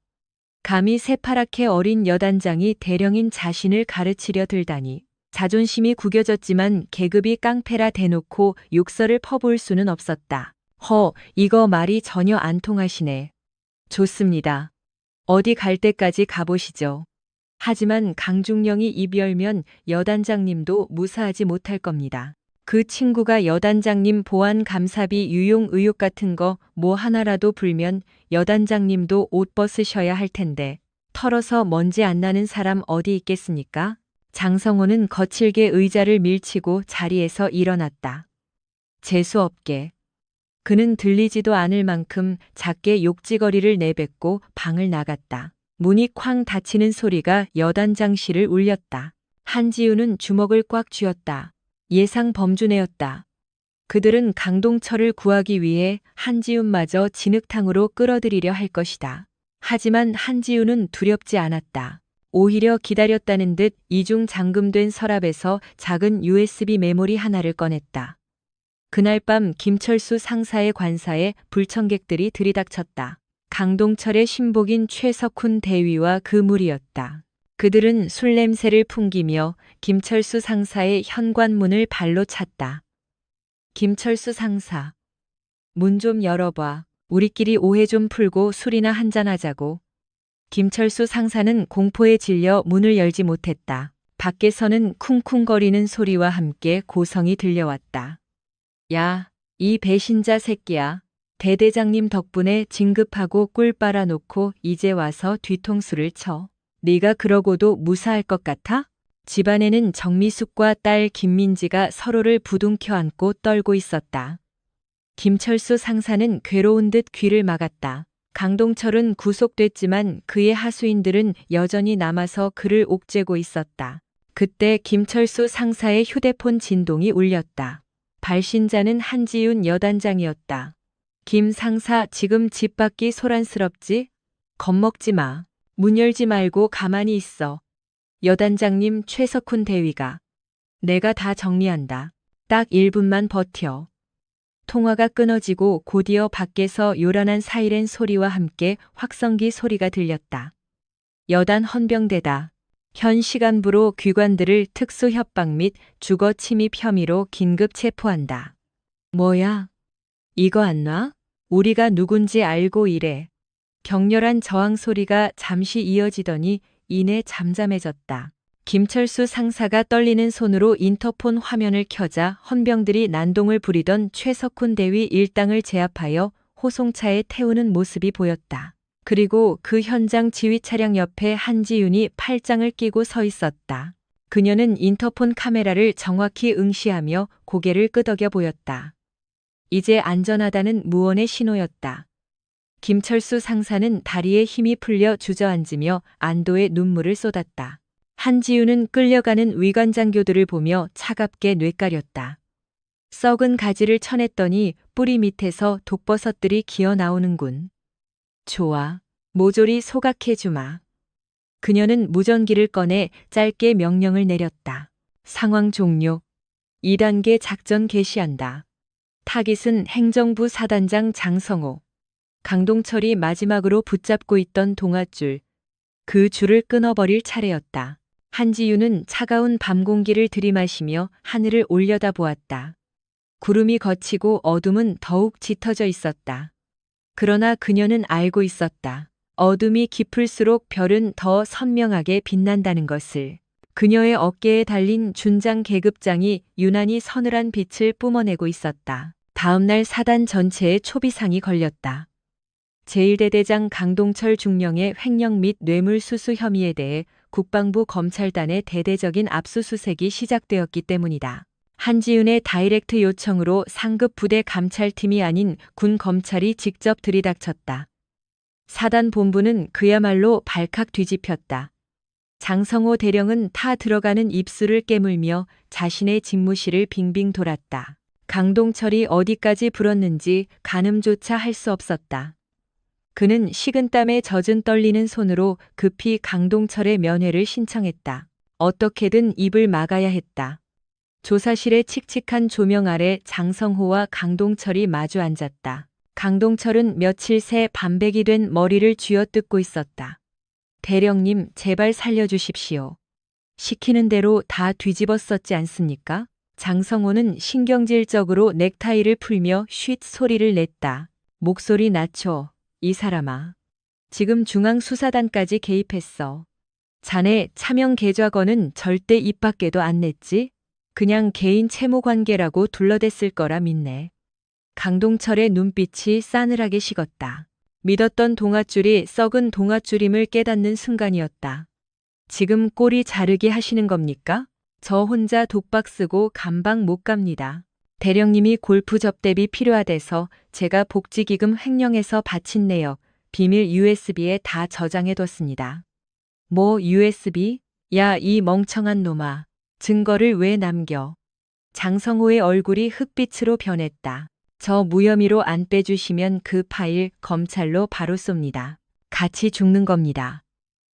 감히 새파랗게 어린 여단장이 대령인 자신을 가르치려 들다니. 자존심이 구겨졌지만 계급이 깡패라 대놓고 욕설을 퍼부을 수는 없었다. 이거 말이 전혀 안 통하시네. 좋습니다. 어디 갈 때까지 가보시죠. 하지만 강중령이 입 열면 여단장님도 무사하지 못할 겁니다. 그 친구가 여단장님 보안 감사비 유용 의혹 같은 거 뭐 하나라도 불면 여단장님도 옷 벗으셔야 할 텐데 털어서 먼지 안 나는 사람 어디 있겠습니까? 장성호는 거칠게 의자를 밀치고 자리에서 일어났다. 재수없게. 그는 들리지도 않을 만큼 작게 욕지거리를 내뱉고 방을 나갔다. 문이 쾅 닫히는 소리가 여단장실을 울렸다. 한지우는 주먹을 꽉 쥐었다. 예상 범주네였다. 그들은 강동철을 구하기 위해 한지훈마저 진흙탕으로 끌어들이려 할 것이다. 하지만 한지훈은 두렵지 않았다. 오히려 기다렸다는 듯 이중 잠금된 서랍에서 작은 USB 메모리 하나를 꺼냈다. 그날 밤 김철수 상사의 관사에 불청객들이 들이닥쳤다. 강동철의 신복인 최석훈 대위와 그 무리였다. 그들은 술 냄새를 풍기며 김철수 상사의 현관문을 발로 찼다. 김철수 상사. 문 좀 열어봐. 우리끼리 오해 좀 풀고 술이나 한잔하자고. 김철수 상사는 공포에 질려 문을 열지 못했다. 밖에서는 쿵쿵거리는 소리와 함께 고성이 들려왔다. 야, 이 배신자 새끼야. 대대장님 덕분에 진급하고 꿀 빨아놓고 이제 와서 뒤통수를 쳐. 네가 그러고도 무사할 것 같아? 집안에는 정미숙과 딸 김민지가 서로를 부둥켜 안고 떨고 있었다. 김철수 상사는 괴로운 듯 귀를 막았다. 강동철은 구속됐지만 그의 하수인들은 여전히 남아서 그를 옥죄고 있었다. 그때 김철수 상사의 휴대폰 진동이 울렸다. 발신자는 한지윤 여단장이었다. 김 상사 지금 집 밖이 소란스럽지? 겁먹지 마. 문 열지 말고 가만히 있어. 여단장님 최석훈 대위가. 내가 다 정리한다. 딱 1분만 버텨. 통화가 끊어지고 곧이어 밖에서 요란한 사이렌 소리와 함께 확성기 소리가 들렸다. 여단 헌병대다. 현 시간부로 귀관들을 특수 협박 및 주거 침입 혐의로 긴급 체포한다. 뭐야? 이거 안 놔? 우리가 누군지 알고 이래. 격렬한 저항 소리가 잠시 이어지더니 이내 잠잠해졌다. 김철수 상사가 떨리는 손으로 인터폰 화면을 켜자 헌병들이 난동을 부리던 최석훈 대위 일당을 제압하여 호송차에 태우는 모습이 보였다. 그리고 그 현장 지휘 차량 옆에 한지윤이 팔짱을 끼고 서 있었다. 그녀는 인터폰 카메라를 정확히 응시하며 고개를 끄덕여 보였다. 이제 안전하다는 무언의 신호였다. 김철수 상사는 다리에 힘이 풀려 주저앉으며 안도의 눈물을 쏟았다. 한지윤은 끌려가는 위관장교들을 보며 차갑게 뇌까렸다. 썩은 가지를 쳐냈더니 뿌리 밑에서 독버섯들이 기어 나오는군. 좋아. 모조리 소각해주마. 그녀는 무전기를 꺼내 짧게 명령을 내렸다. 상황 종료. 2단계 작전 개시한다. 타깃은 행정부 사단장 장성호. 강동철이 마지막으로 붙잡고 있던 동아줄. 그 줄을 끊어버릴 차례였다. 한지윤은 차가운 밤 공기를 들이마시며 하늘을 올려다보았다. 구름이 걷히고 어둠은 더욱 짙어져 있었다. 그러나 그녀는 알고 있었다. 어둠이 깊을수록 별은 더 선명하게 빛난다는 것을. 그녀의 어깨에 달린 준장 계급장이 유난히 서늘한 빛을 뿜어내고 있었다. 다음 날 사단 전체에 초비상이 걸렸다. 제1대대장 강동철 중령의 횡령 및 뇌물수수 혐의에 대해 국방부 검찰단의 대대적인 압수수색이 시작되었기 때문이다. 한지윤의 다이렉트 요청으로 상급 부대 감찰팀이 아닌 군 검찰이 직접 들이닥쳤다. 사단 본부는 그야말로 발칵 뒤집혔다. 장성호 대령은 타 들어가는 입술을 깨물며 자신의 집무실을 빙빙 돌았다. 강동철이 어디까지 불었는지 가늠조차 할 수 없었다. 그는 식은땀에 젖은 떨리는 손으로 급히 강동철의 면회를 신청했다. 어떻게든 입을 막아야 했다. 조사실의 칙칙한 조명 아래 장성호와 강동철이 마주 앉았다. 강동철은 며칠 새 반백이 된 머리를 쥐어뜯고 있었다. 대령님, 제발 살려주십시오. 시키는 대로 다 뒤집었었지 않습니까? 장성호는 신경질적으로 넥타이를 풀며 쉿 소리를 냈다. 목소리 낮춰, 이 사람아. 지금 중앙수사단까지 개입했어. 자네 차명 계좌건은 절대 입 밖에도 안 냈지? 그냥 개인 채무관계라고 둘러댔을 거라 믿네. 강동철의 눈빛이 싸늘하게 식었다. 믿었던 동아줄이 썩은 동아줄임을 깨닫는 순간이었다. 지금 꼬리 자르기 하시는 겁니까? 저 혼자 독박 쓰고 감방 못 갑니다. 대령님이 골프 접대비 필요하대서 제가 복지기금 횡령해서 바친 내역, 비밀 USB에 다 저장해뒀습니다. 뭐 USB? 야, 이 멍청한 놈아. 증거를 왜 남겨? 장성호의 얼굴이 흑빛으로 변했다. 저 무혐의로 안 빼주시면 그 파일 검찰로 바로 쏩니다. 같이 죽는 겁니다.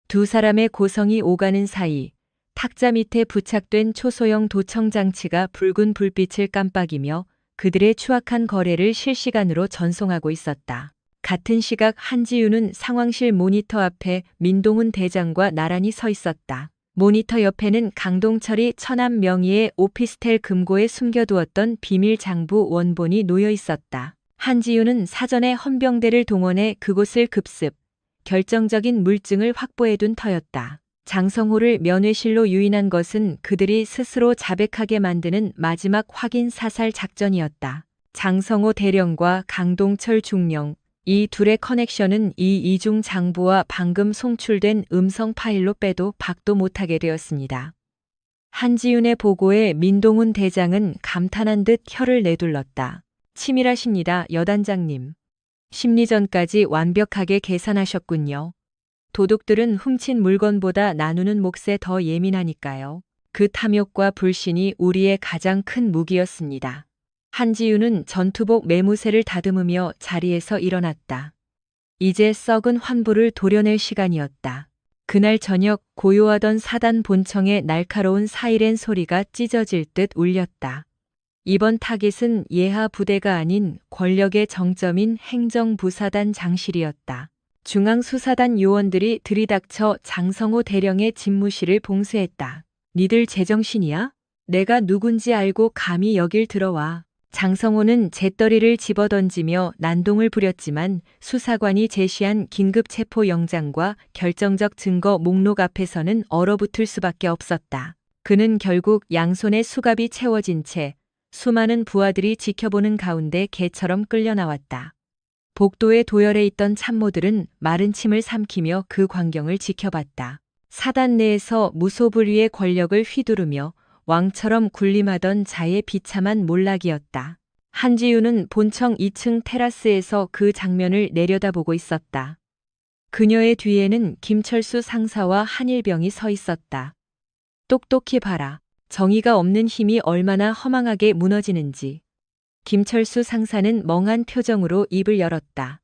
두 사람의 고성이 오가는 사이 탁자 밑에 부착된 초소형 도청 장치가 붉은 불빛을 깜빡이며 그들의 추악한 거래를 실시간으로 전송하고 있었다. 같은 시각 한지윤은 상황실 모니터 앞에 민동훈 대장과 나란히 서 있었다. 모니터 옆에는 강동철이 천안 명의의 오피스텔 금고에 숨겨두었던 비밀 장부 원본이 놓여 있었다. 한지윤은 사전에 헌병대를 동원해 그곳을 급습, 결정적인 물증을 확보해둔 터였다. 장성호를 면회실로 유인한 것은 그들이 스스로 자백하게 만드는 마지막 확인 사살 작전이었다. 장성호 대령과 강동철 중령, 이 둘의 커넥션은 이 이중 장부와 방금 송출된 음성 파일로 빼도 박도 못하게 되었습니다. 한지윤의 보고에 민동훈 대장은 감탄한 듯 혀를 내둘렀다. 치밀하십니다, 여단장님. 심리전까지 완벽하게 계산하셨군요. 도둑들은 훔친 물건보다 나누는 몫에 더 예민하니까요. 그 탐욕과 불신이 우리의 가장 큰 무기였습니다. 한지윤은 전투복 매무새를 다듬으며 자리에서 일어났다. 이제 썩은 환부를 도려낼 시간이었다. 그날 저녁 고요하던 사단 본청의 날카로운 사이렌 소리가 찢어질 듯 울렸다. 이번 타깃은 예하 부대가 아닌 권력의 정점인 행정부사단 장실이었다. 중앙수사단 요원들이 들이닥쳐 장성호 대령의 집무실을 봉쇄했다. 니들 제정신이야? 내가 누군지 알고 감히 여길 들어와. 장성호는 재떨이를 집어던지며 난동을 부렸지만 수사관이 제시한 긴급 체포 영장과 결정적 증거 목록 앞에서는 얼어붙을 수밖에 없었다. 그는 결국 양손에 수갑이 채워진 채 수많은 부하들이 지켜보는 가운데 개처럼 끌려 나왔다. 복도에 도열해 있던 참모들은 마른 침을 삼키며 그 광경을 지켜봤다. 사단 내에서 무소불위의 권력을 휘두르며 왕처럼 군림하던 자의 비참한 몰락이었다. 한지윤은 본청 2층 테라스에서 그 장면을 내려다보고 있었다. 그녀의 뒤에는 김철수 상사와 한일병이 서 있었다. 똑똑히 봐라. 정의가 없는 힘이 얼마나 허망하게 무너지는지. 김철수 상사는 멍한 표정으로 입을 열었다.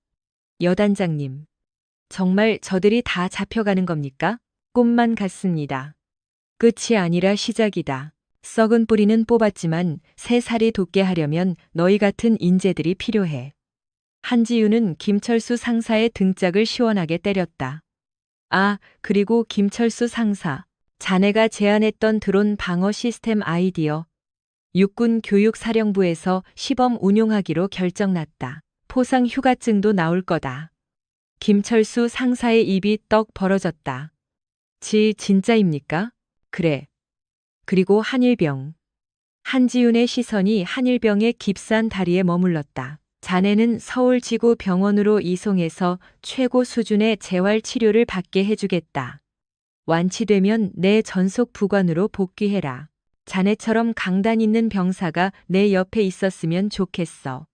여단장님, 정말 저들이 다 잡혀가는 겁니까? 꿈만 같습니다. 끝이 아니라 시작이다. 썩은 뿌리는 뽑았지만 새 살이 돋게 하려면 너희 같은 인재들이 필요해. 한지윤은 김철수 상사의 등짝을 시원하게 때렸다. 아, 그리고 김철수 상사, 자네가 제안했던 드론 방어 시스템 아이디어, 육군 교육사령부에서 시범 운용하기로 결정났다. 포상 휴가증도 나올 거다. 김철수 상사의 입이 떡 벌어졌다. 진짜입니까? 그래. 그리고 한일병. 한지윤의 시선이 한일병의 깁스한 다리에 머물렀다. 자네는 서울지구병원으로 이송해서 최고 수준의 재활치료를 받게 해주겠다. 완치되면 내 전속 부관으로 복귀해라. 자네처럼 강단 있는 병사가 내 옆에 있었으면 좋겠어.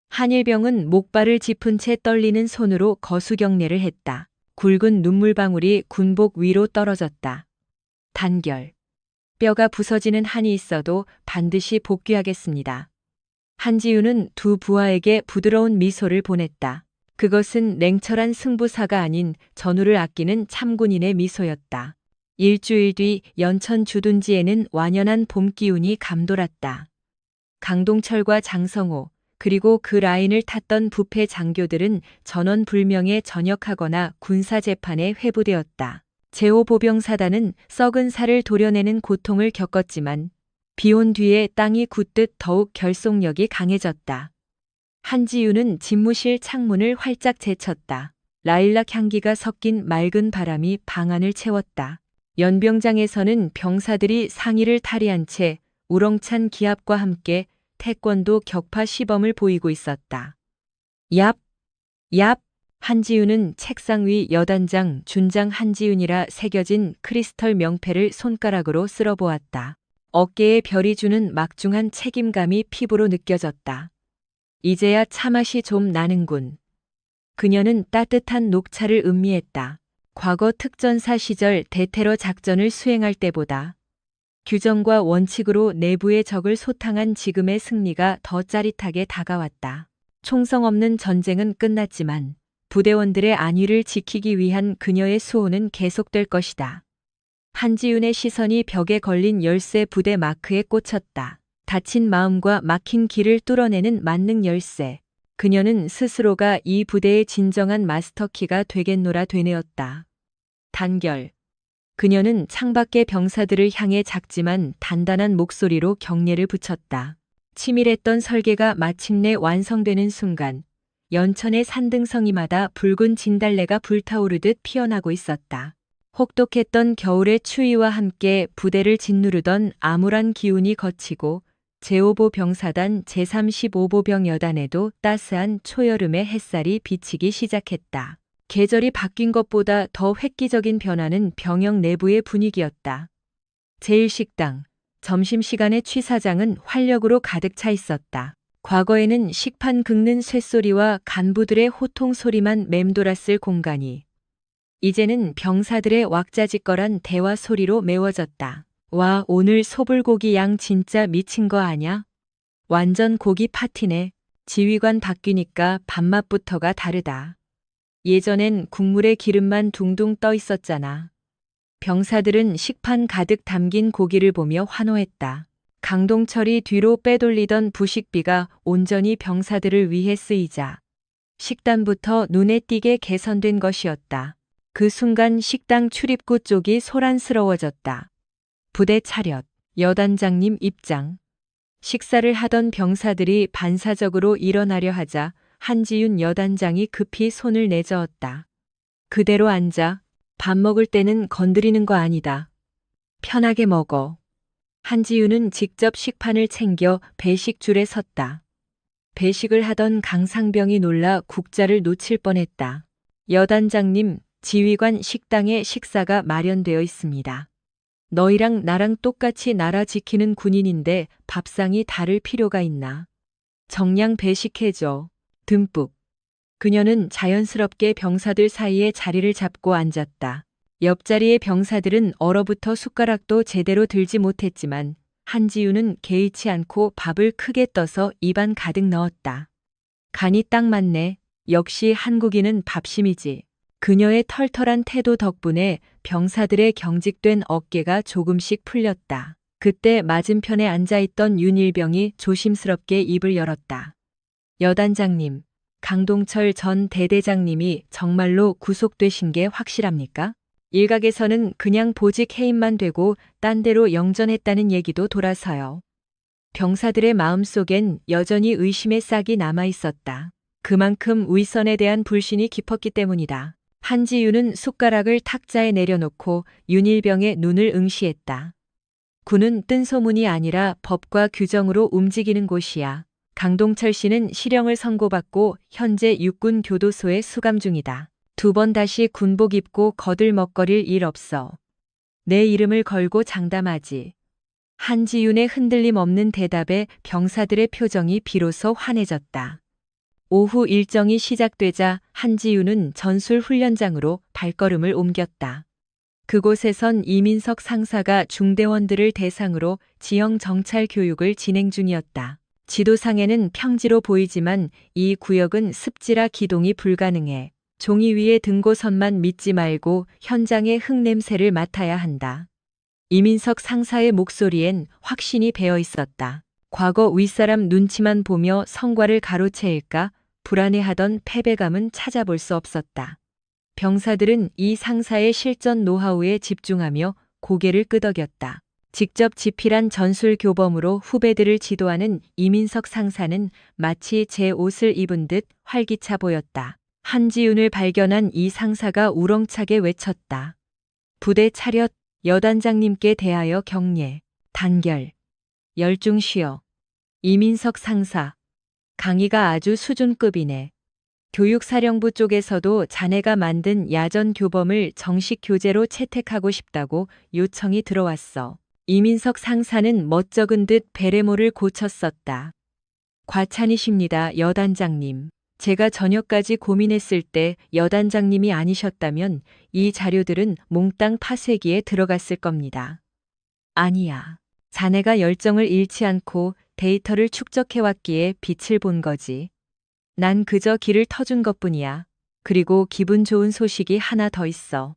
한일병은 목발을 짚은 채 떨리는 손으로 거수경례를 했다. 굵은 눈물방울이 군복 위로 떨어졌다. 단결. 뼈가 부서지는 한이 있어도 반드시 복귀하겠습니다. 한지윤은 두 부하에게 부드러운 미소를 보냈다. 그것은 냉철한 승부사가 아닌 전우를 아끼는 참군인의 미소였다. 일주일 뒤 연천 주둔지에는 완연한 봄 기운이 감돌았다. 강동철과 장성호, 그리고 그 라인을 탔던 부패 장교들은 전원불명에 전역하거나 군사재판에 회부되었다. 제5보병사단은 썩은 살을 도려내는 고통을 겪었지만 비온 뒤에 땅이 굳듯 더욱 결속력이 강해졌다. 한지윤은 집무실 창문을 활짝 제쳤다. 라일락 향기가 섞인 맑은 바람이 방 안을 채웠다. 연병장에서는 병사들이 상의를 탈의한 채 우렁찬 기합과 함께 태권도 격파 시범을 보이고 있었다. 얍! 얍! 한지윤은 책상 위 여단장 준장 한지윤이라 새겨진 크리스털 명패를 손가락으로 쓸어보았다. 어깨에 별이 주는 막중한 책임감이 피부로 느껴졌다. 이제야 차맛이 좀 나는군. 그녀는 따뜻한 녹차를 음미했다. 과거 특전사 시절 대테러 작전을 수행할 때보다 규정과 원칙으로 내부의 적을 소탕한 지금의 승리가 더 짜릿하게 다가왔다. 총성 없는 전쟁은 끝났지만 부대원들의 안위를 지키기 위한 그녀의 수호는 계속될 것이다. 한지윤의 시선이 벽에 걸린 열쇠 부대 마크에 꽂혔다. 다친 마음과 막힌 길을 뚫어내는 만능 열쇠. 그녀는 스스로가 이 부대의 진정한 마스터키가 되겠노라 되뇌었다. 단결. 그녀는 창밖의 병사들을 향해 작지만 단단한 목소리로 경례를 붙였다. 치밀했던 설계가 마침내 완성되는 순간 연천의 산등성이마다 붉은 진달래가 불타오르듯 피어나고 있었다. 혹독했던 겨울의 추위와 함께 부대를 짓누르던 암울한 기운이 걷히고 제5보 병사단 제35보병 여단에도 따스한 초여름의 햇살이 비치기 시작했다. 계절이 바뀐 것보다 더 획기적인 변화는 병영 내부의 분위기였다. 제1식당, 점심시간의 취사장은 활력으로 가득 차 있었다. 과거에는 식판 긁는 쇳소리와 간부들의 호통 소리만 맴돌았을 공간이 이제는 병사들의 왁자지껄한 대화 소리로 메워졌다. 와, 오늘 소불고기 양 진짜 미친 거 아냐? 완전 고기 파티네. 지휘관 바뀌니까 밥맛부터가 다르다. 예전엔 국물에 기름만 둥둥 떠 있었잖아. 병사들은 식판 가득 담긴 고기를 보며 환호했다. 강동철이 뒤로 빼돌리던 부식비가 온전히 병사들을 위해 쓰이자 식단부터 눈에 띄게 개선된 것이었다. 그 순간 식당 출입구 쪽이 소란스러워졌다. 부대 차렷, 여단장님 입장. 식사를 하던 병사들이 반사적으로 일어나려 하자 한지윤 여단장이 급히 손을 내저었다. 그대로 앉아. 밥 먹을 때는 건드리는 거 아니다. 편하게 먹어. 한지윤은 직접 식판을 챙겨 배식줄에 섰다. 배식을 하던 강상병이 놀라 국자를 놓칠 뻔했다. 여단장님, 지휘관 식당에 식사가 마련되어 있습니다. 너희랑 나랑 똑같이 나라 지키는 군인인데 밥상이 다를 필요가 있나? 정량 배식해줘. 듬뿍. 그녀는 자연스럽게 병사들 사이에 자리를 잡고 앉았다. 옆자리의 병사들은 얼어붙어 숟가락도 제대로 들지 못했지만 한지윤은 개의치 않고 밥을 크게 떠서 입안 가득 넣었다. 간이 딱 맞네. 역시 한국인은 밥심이지. 그녀의 털털한 태도 덕분에 병사들의 경직된 어깨가 조금씩 풀렸다. 그때 맞은편에 앉아있던 윤일병이 조심스럽게 입을 열었다. 여단장님, 강동철 전 대대장님이 정말로 구속되신 게 확실합니까? 일각에서는 그냥 보직 해임만 되고 딴 데로 영전했다는 얘기도 돌아서요. 병사들의 마음속엔 여전히 의심의 싹이 남아있었다. 그만큼 윗선에 대한 불신이 깊었기 때문이다. 한지윤은 숟가락을 탁자에 내려놓고 윤일병의 눈을 응시했다. 군은 뜬소문이 아니라 법과 규정으로 움직이는 곳이야. 강동철 씨는 실형을 선고받고 현재 육군 교도소에 수감 중이다. 2번 다시 군복 입고 거들먹거릴 일 없어. 내 이름을 걸고 장담하지. 한지윤의 흔들림 없는 대답에 병사들의 표정이 비로소 환해졌다. 오후 일정이 시작되자 한지윤은 전술 훈련장으로 발걸음을 옮겼다. 그곳에선 이민석 상사가 중대원들을 대상으로 지형 정찰 교육을 진행 중이었다. 지도상에는 평지로 보이지만 이 구역은 습지라 기동이 불가능해. 종이 위에 등고선만 믿지 말고 현장의 흙냄새를 맡아야 한다. 이민석 상사의 목소리엔 확신이 배어 있었다. 과거 윗사람 눈치만 보며 성과를 가로채일까 불안해하던 패배감은 찾아볼 수 없었다. 병사들은 이 상사의 실전 노하우에 집중하며 고개를 끄덕였다. 직접 집필한 전술 교범으로 후배들을 지도하는 이민석 상사는 마치 제 옷을 입은 듯 활기차 보였다. 한지윤을 발견한 이 상사가 우렁차게 외쳤다. 부대 차렷, 여단장님께 대하여 경례, 단결, 열중쉬어. 이민석 상사, 강의가 아주 수준급이네. 교육사령부 쪽에서도 자네가 만든 야전 교범을 정식 교재로 채택하고 싶다고 요청이 들어왔어. 이민석 상사는 멋쩍은 듯 베레모를 고쳤었다. 과찬이십니다, 여단장님. 제가 저녁까지 고민했을 때 여단장님이 아니셨다면 이 자료들은 몽땅 파쇄기에 들어갔을 겁니다. 아니야. 자네가 열정을 잃지 않고 데이터를 축적해왔기에 빛을 본 거지. 난 그저 길을 터준 것뿐이야. 그리고 기분 좋은 소식이 하나 더 있어.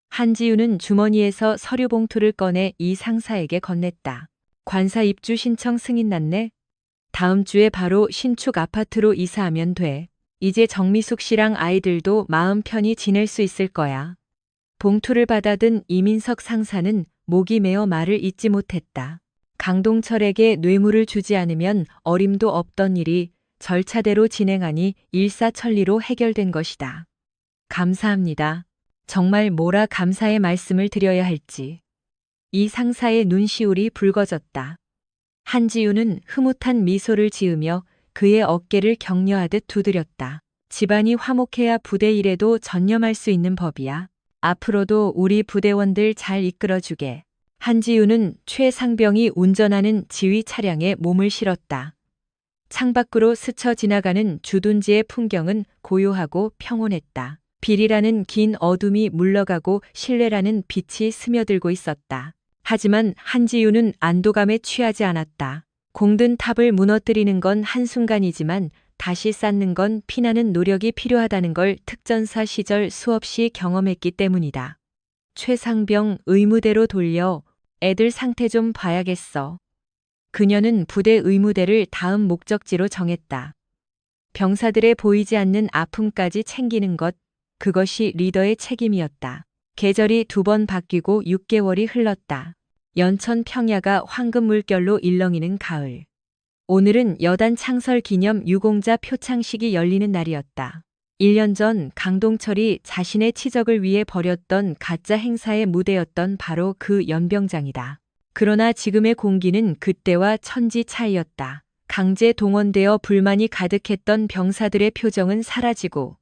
한지윤은 주머니에서 서류 봉투를 꺼내 이 상사에게 건넸다. 관사 입주 신청 승인 났네. 다음 주에 바로 신축 아파트로 이사하면 돼. 이제 정미숙 씨랑 아이들도 마음 편히 지낼 수 있을 거야. 봉투를 받아든 이민석 상사는 목이 메어 말을 잇지 못했다. 강동철에게 뇌물을 주지 않으면 어림도 없던 일이 절차대로 진행하니 일사천리로 해결된 것이다. 감사합니다. 정말 뭐라 감사의 말씀을 드려야 할지. 이 상사의 눈시울이 붉어졌다. 한지윤은 흐뭇한 미소를 지으며 그의 어깨를 격려하듯 두드렸다. 집안이 화목해야 부대 일에도 전념할 수 있는 법이야. 앞으로도 우리 부대원들 잘 이끌어주게. 한지윤은 최상병이 운전하는 지휘 차량에 몸을 실었다. 창밖으로 스쳐 지나가는 주둔지의 풍경은 고요하고 평온했다. 비리라는 긴 어둠이 물러가고 신뢰라는 빛이 스며들고 있었다. 하지만 한지윤은 안도감에 취하지 않았다. 공든 탑을 무너뜨리는 건 한순간이지만 다시 쌓는 건 피나는 노력이 필요하다는 걸 특전사 시절 수없이 경험했기 때문이다. 최상병 의무대로 돌려 애들 상태 좀 봐야겠어. 그녀는 부대 의무대를 다음 목적지로 정했다. 병사들의 보이지 않는 아픔까지 챙기는 것, 그것이 리더의 책임이었다. 계절이 2번 바뀌고 6개월이 흘렀다. 연천 평야가 황금 물결로 일렁이는 가을. 오늘은 여단 창설 기념 유공자 표창식이 열리는 날이었다. 1년 전 강동철이 자신의 치적을 위해 벌였던 가짜 행사의 무대였던 바로 그 연병장이다. 그러나 지금의 공기는 그때와 천지 차이였다. 강제 동원되어 불만이 가득했던 병사들의 표정은 사라지고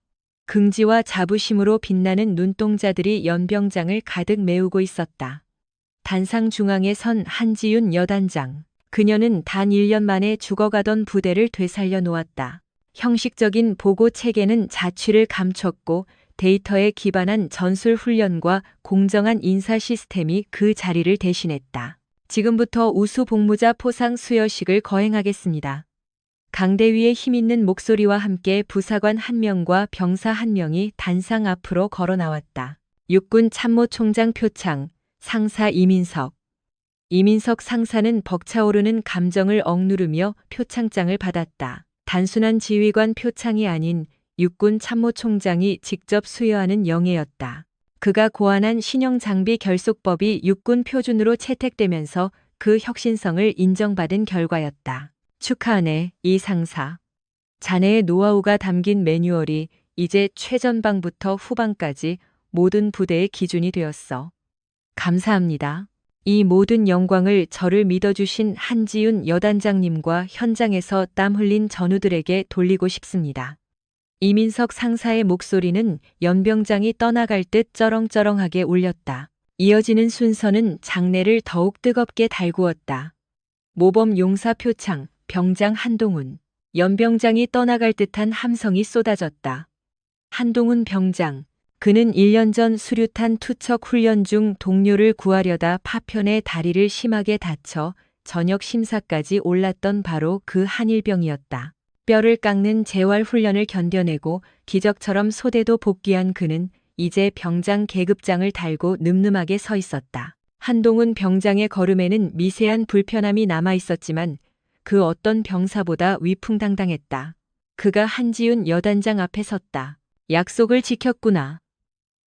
긍지와 자부심으로 빛나는 눈동자들이 연병장을 가득 메우고 있었다. 단상 중앙에 선 한지윤 여단장. 그녀는 단 1년 만에 죽어가던 부대를 되살려 놓았다. 형식적인 보고 체계는 자취를 감췄고 데이터에 기반한 전술 훈련과 공정한 인사 시스템이 그 자리를 대신했다. 지금부터 우수 복무자 포상 수여식을 거행하겠습니다. 강대위의 힘있는 목소리와 함께 부사관 1명과 병사 1명이 단상 앞으로 걸어 나왔다. 육군 참모총장 표창, 상사 이민석. 이민석 상사는 벅차오르는 감정을 억누르며 표창장을 받았다. 단순한 지휘관 표창이 아닌 육군 참모총장이 직접 수여하는 영예였다. 그가 고안한 신형 장비 결속법이 육군 표준으로 채택되면서 그 혁신성을 인정받은 결과였다. 축하하네, 이 상사. 자네의 노하우가 담긴 매뉴얼이 이제 최전방부터 후방까지 모든 부대의 기준이 되었어. 감사합니다. 이 모든 영광을 저를 믿어주신 한지윤 여단장님과 현장에서 땀 흘린 전우들에게 돌리고 싶습니다. 이민석 상사의 목소리는 연병장이 떠나갈 듯 쩌렁쩌렁하게 울렸다. 이어지는 순서는 장례를 더욱 뜨겁게 달구었다. 모범 용사 표창, 병장 한동훈. 연병장이 떠나갈 듯한 함성이 쏟아졌다. 한동훈 병장. 그는 1년 전 수류탄 투척 훈련 중 동료를 구하려다 파편에 다리를 심하게 다쳐 전역 심사까지 올랐던 바로 그 한일병이었다. 뼈를 깎는 재활 훈련을 견뎌내고 기적처럼 소대도 복귀한 그는 이제 병장 계급장을 달고 늠름하게 서 있었다. 한동훈 병장의 걸음에는 미세한 불편함이 남아 있었지만 그 어떤 병사보다 위풍당당했다. 그가 한지윤 여단장 앞에 섰다. 약속을 지켰구나.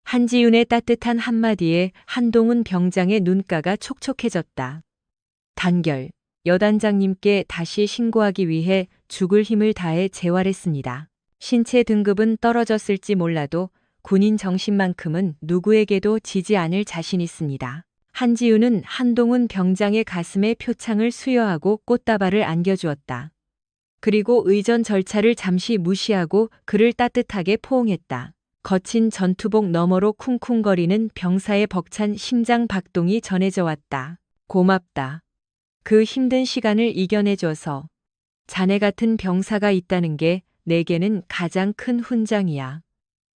한지윤의 따뜻한 한마디에 한동훈 병장의 눈가가 촉촉해졌다. 단결. 여단장님께 다시 신고하기 위해 죽을 힘을 다해 재활했습니다. 신체 등급은 떨어졌을지 몰라도 군인 정신만큼은 누구에게도 지지 않을 자신 있습니다. 한지윤은 한동훈 병장의 가슴에 표창을 수여하고 꽃다발을 안겨주었다. 그리고 의전 절차를 잠시 무시하고 그를 따뜻하게 포옹했다. 거친 전투복 너머로 쿵쿵거리는 병사의 벅찬 심장 박동이 전해져 왔다. 고맙다. 그 힘든 시간을 이겨내줘서. 자네 같은 병사가 있다는 게 내게는 가장 큰 훈장이야.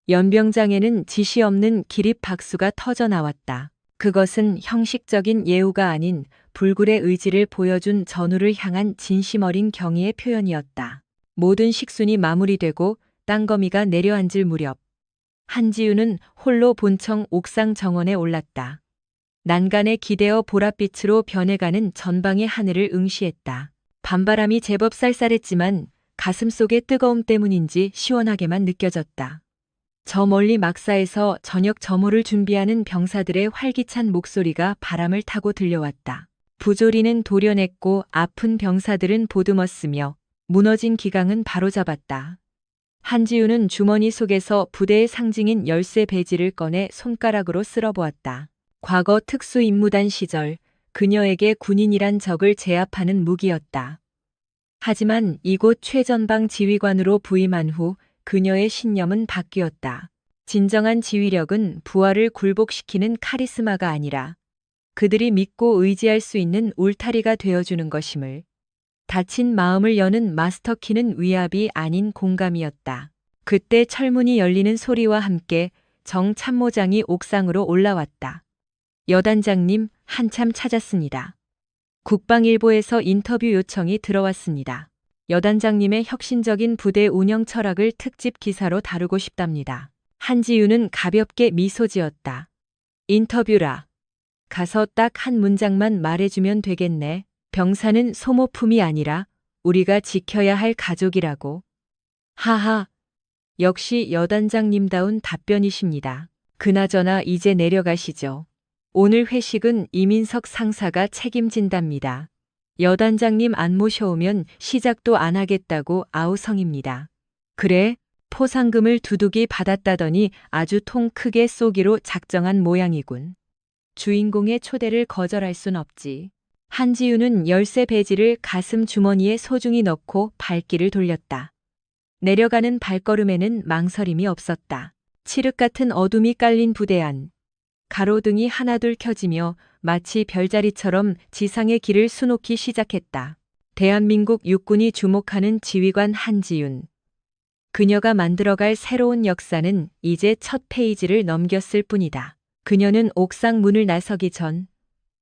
연병장에는 지시 없는 기립 박수가 터져 나왔다. 그것은 형식적인 예우가 아닌 불굴의 의지를 보여준 전우를 향한 진심 어린 경의의 표현이었다. 모든 식순이 마무리되고 땅거미가 내려앉을 무렵 한지윤은 홀로 본청 옥상 정원에 올랐다. 난간에 기대어 보랏빛으로 변해가는 전방의 하늘을 응시했다. 밤바람이 제법 쌀쌀했지만 가슴속의 뜨거움 때문인지 시원하게만 느껴졌다. 저 멀리 막사에서 저녁 점호를 준비하는 병사들의 활기찬 목소리가 바람을 타고 들려왔다. 부조리는 도려냈고 아픈 병사들은 보듬었으며 무너진 기강은 바로잡았다. 한지윤은 주머니 속에서 부대의 상징인 열쇠 배지를 꺼내 손가락으로 쓸어보았다. 과거 특수임무단 시절 그녀에게 군인이란 적을 제압하는 무기였다. 하지만 이곳 최전방 지휘관으로 부임한 후 그녀의 신념은 바뀌었다. 진정한 지휘력은 부하를 굴복시키는 카리스마가 아니라 그들이 믿고 의지할 수 있는 울타리가 되어주는 것임을. 닫힌 마음을 여는 마스터키는 위압이 아닌 공감이었다. 그때 철문이 열리는 소리와 함께 정 참모장이 옥상으로 올라왔다. 여단장님, 한참 찾았습니다. 국방일보에서 인터뷰 요청이 들어왔습니다. 여단장님의 혁신적인 부대 운영 철학을 특집 기사로 다루고 싶답니다. 한지윤은 가볍게 미소 지었다. 인터뷰라. 가서 딱 한 문장만 말해주면 되겠네. 병사는 소모품이 아니라 우리가 지켜야 할 가족이라고. 하하. 역시 여단장님다운 답변이십니다. 그나저나 이제 내려가시죠. 오늘 회식은 이민석 상사가 책임진답니다. 여단장님 안 모셔오면 시작도 안 하겠다고 아우성입니다. 그래? 포상금을 두둑이 받았다더니 아주 통 크게 쏘기로 작정한 모양이군. 주인공의 초대를 거절할 순 없지. 한지윤은 열쇠 배지를 가슴 주머니에 소중히 넣고 발길을 돌렸다. 내려가는 발걸음에는 망설임이 없었다. 칠흑 같은 어둠이 깔린 부대 안. 가로등이 하나둘 켜지며 마치 별자리처럼 지상의 길을 수놓기 시작했다. 대한민국 육군이 주목하는 지휘관 한지윤. 그녀가 만들어갈 새로운 역사는 이제 첫 페이지를 넘겼을 뿐이다. 그녀는 옥상 문을 나서기 전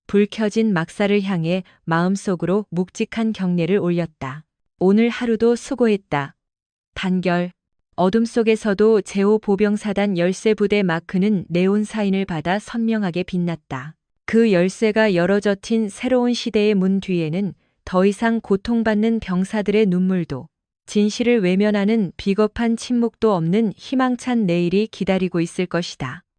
불 켜진 막사를 향해 마음속으로 묵직한 경례를 올렸다. 오늘 하루도 수고했다. 단결. 어둠 속에서도 제5보병사단 열쇠부대 마크는 네온 사인을 받아 선명하게 빛났다. 그 열쇠가 열어져 튄 새로운 시대의 문 뒤에는 더 이상 고통받는 병사들의 눈물도 진실을 외면하는 비겁한 침묵도 없는 희망찬 내일이 기다리고 있을 것이다.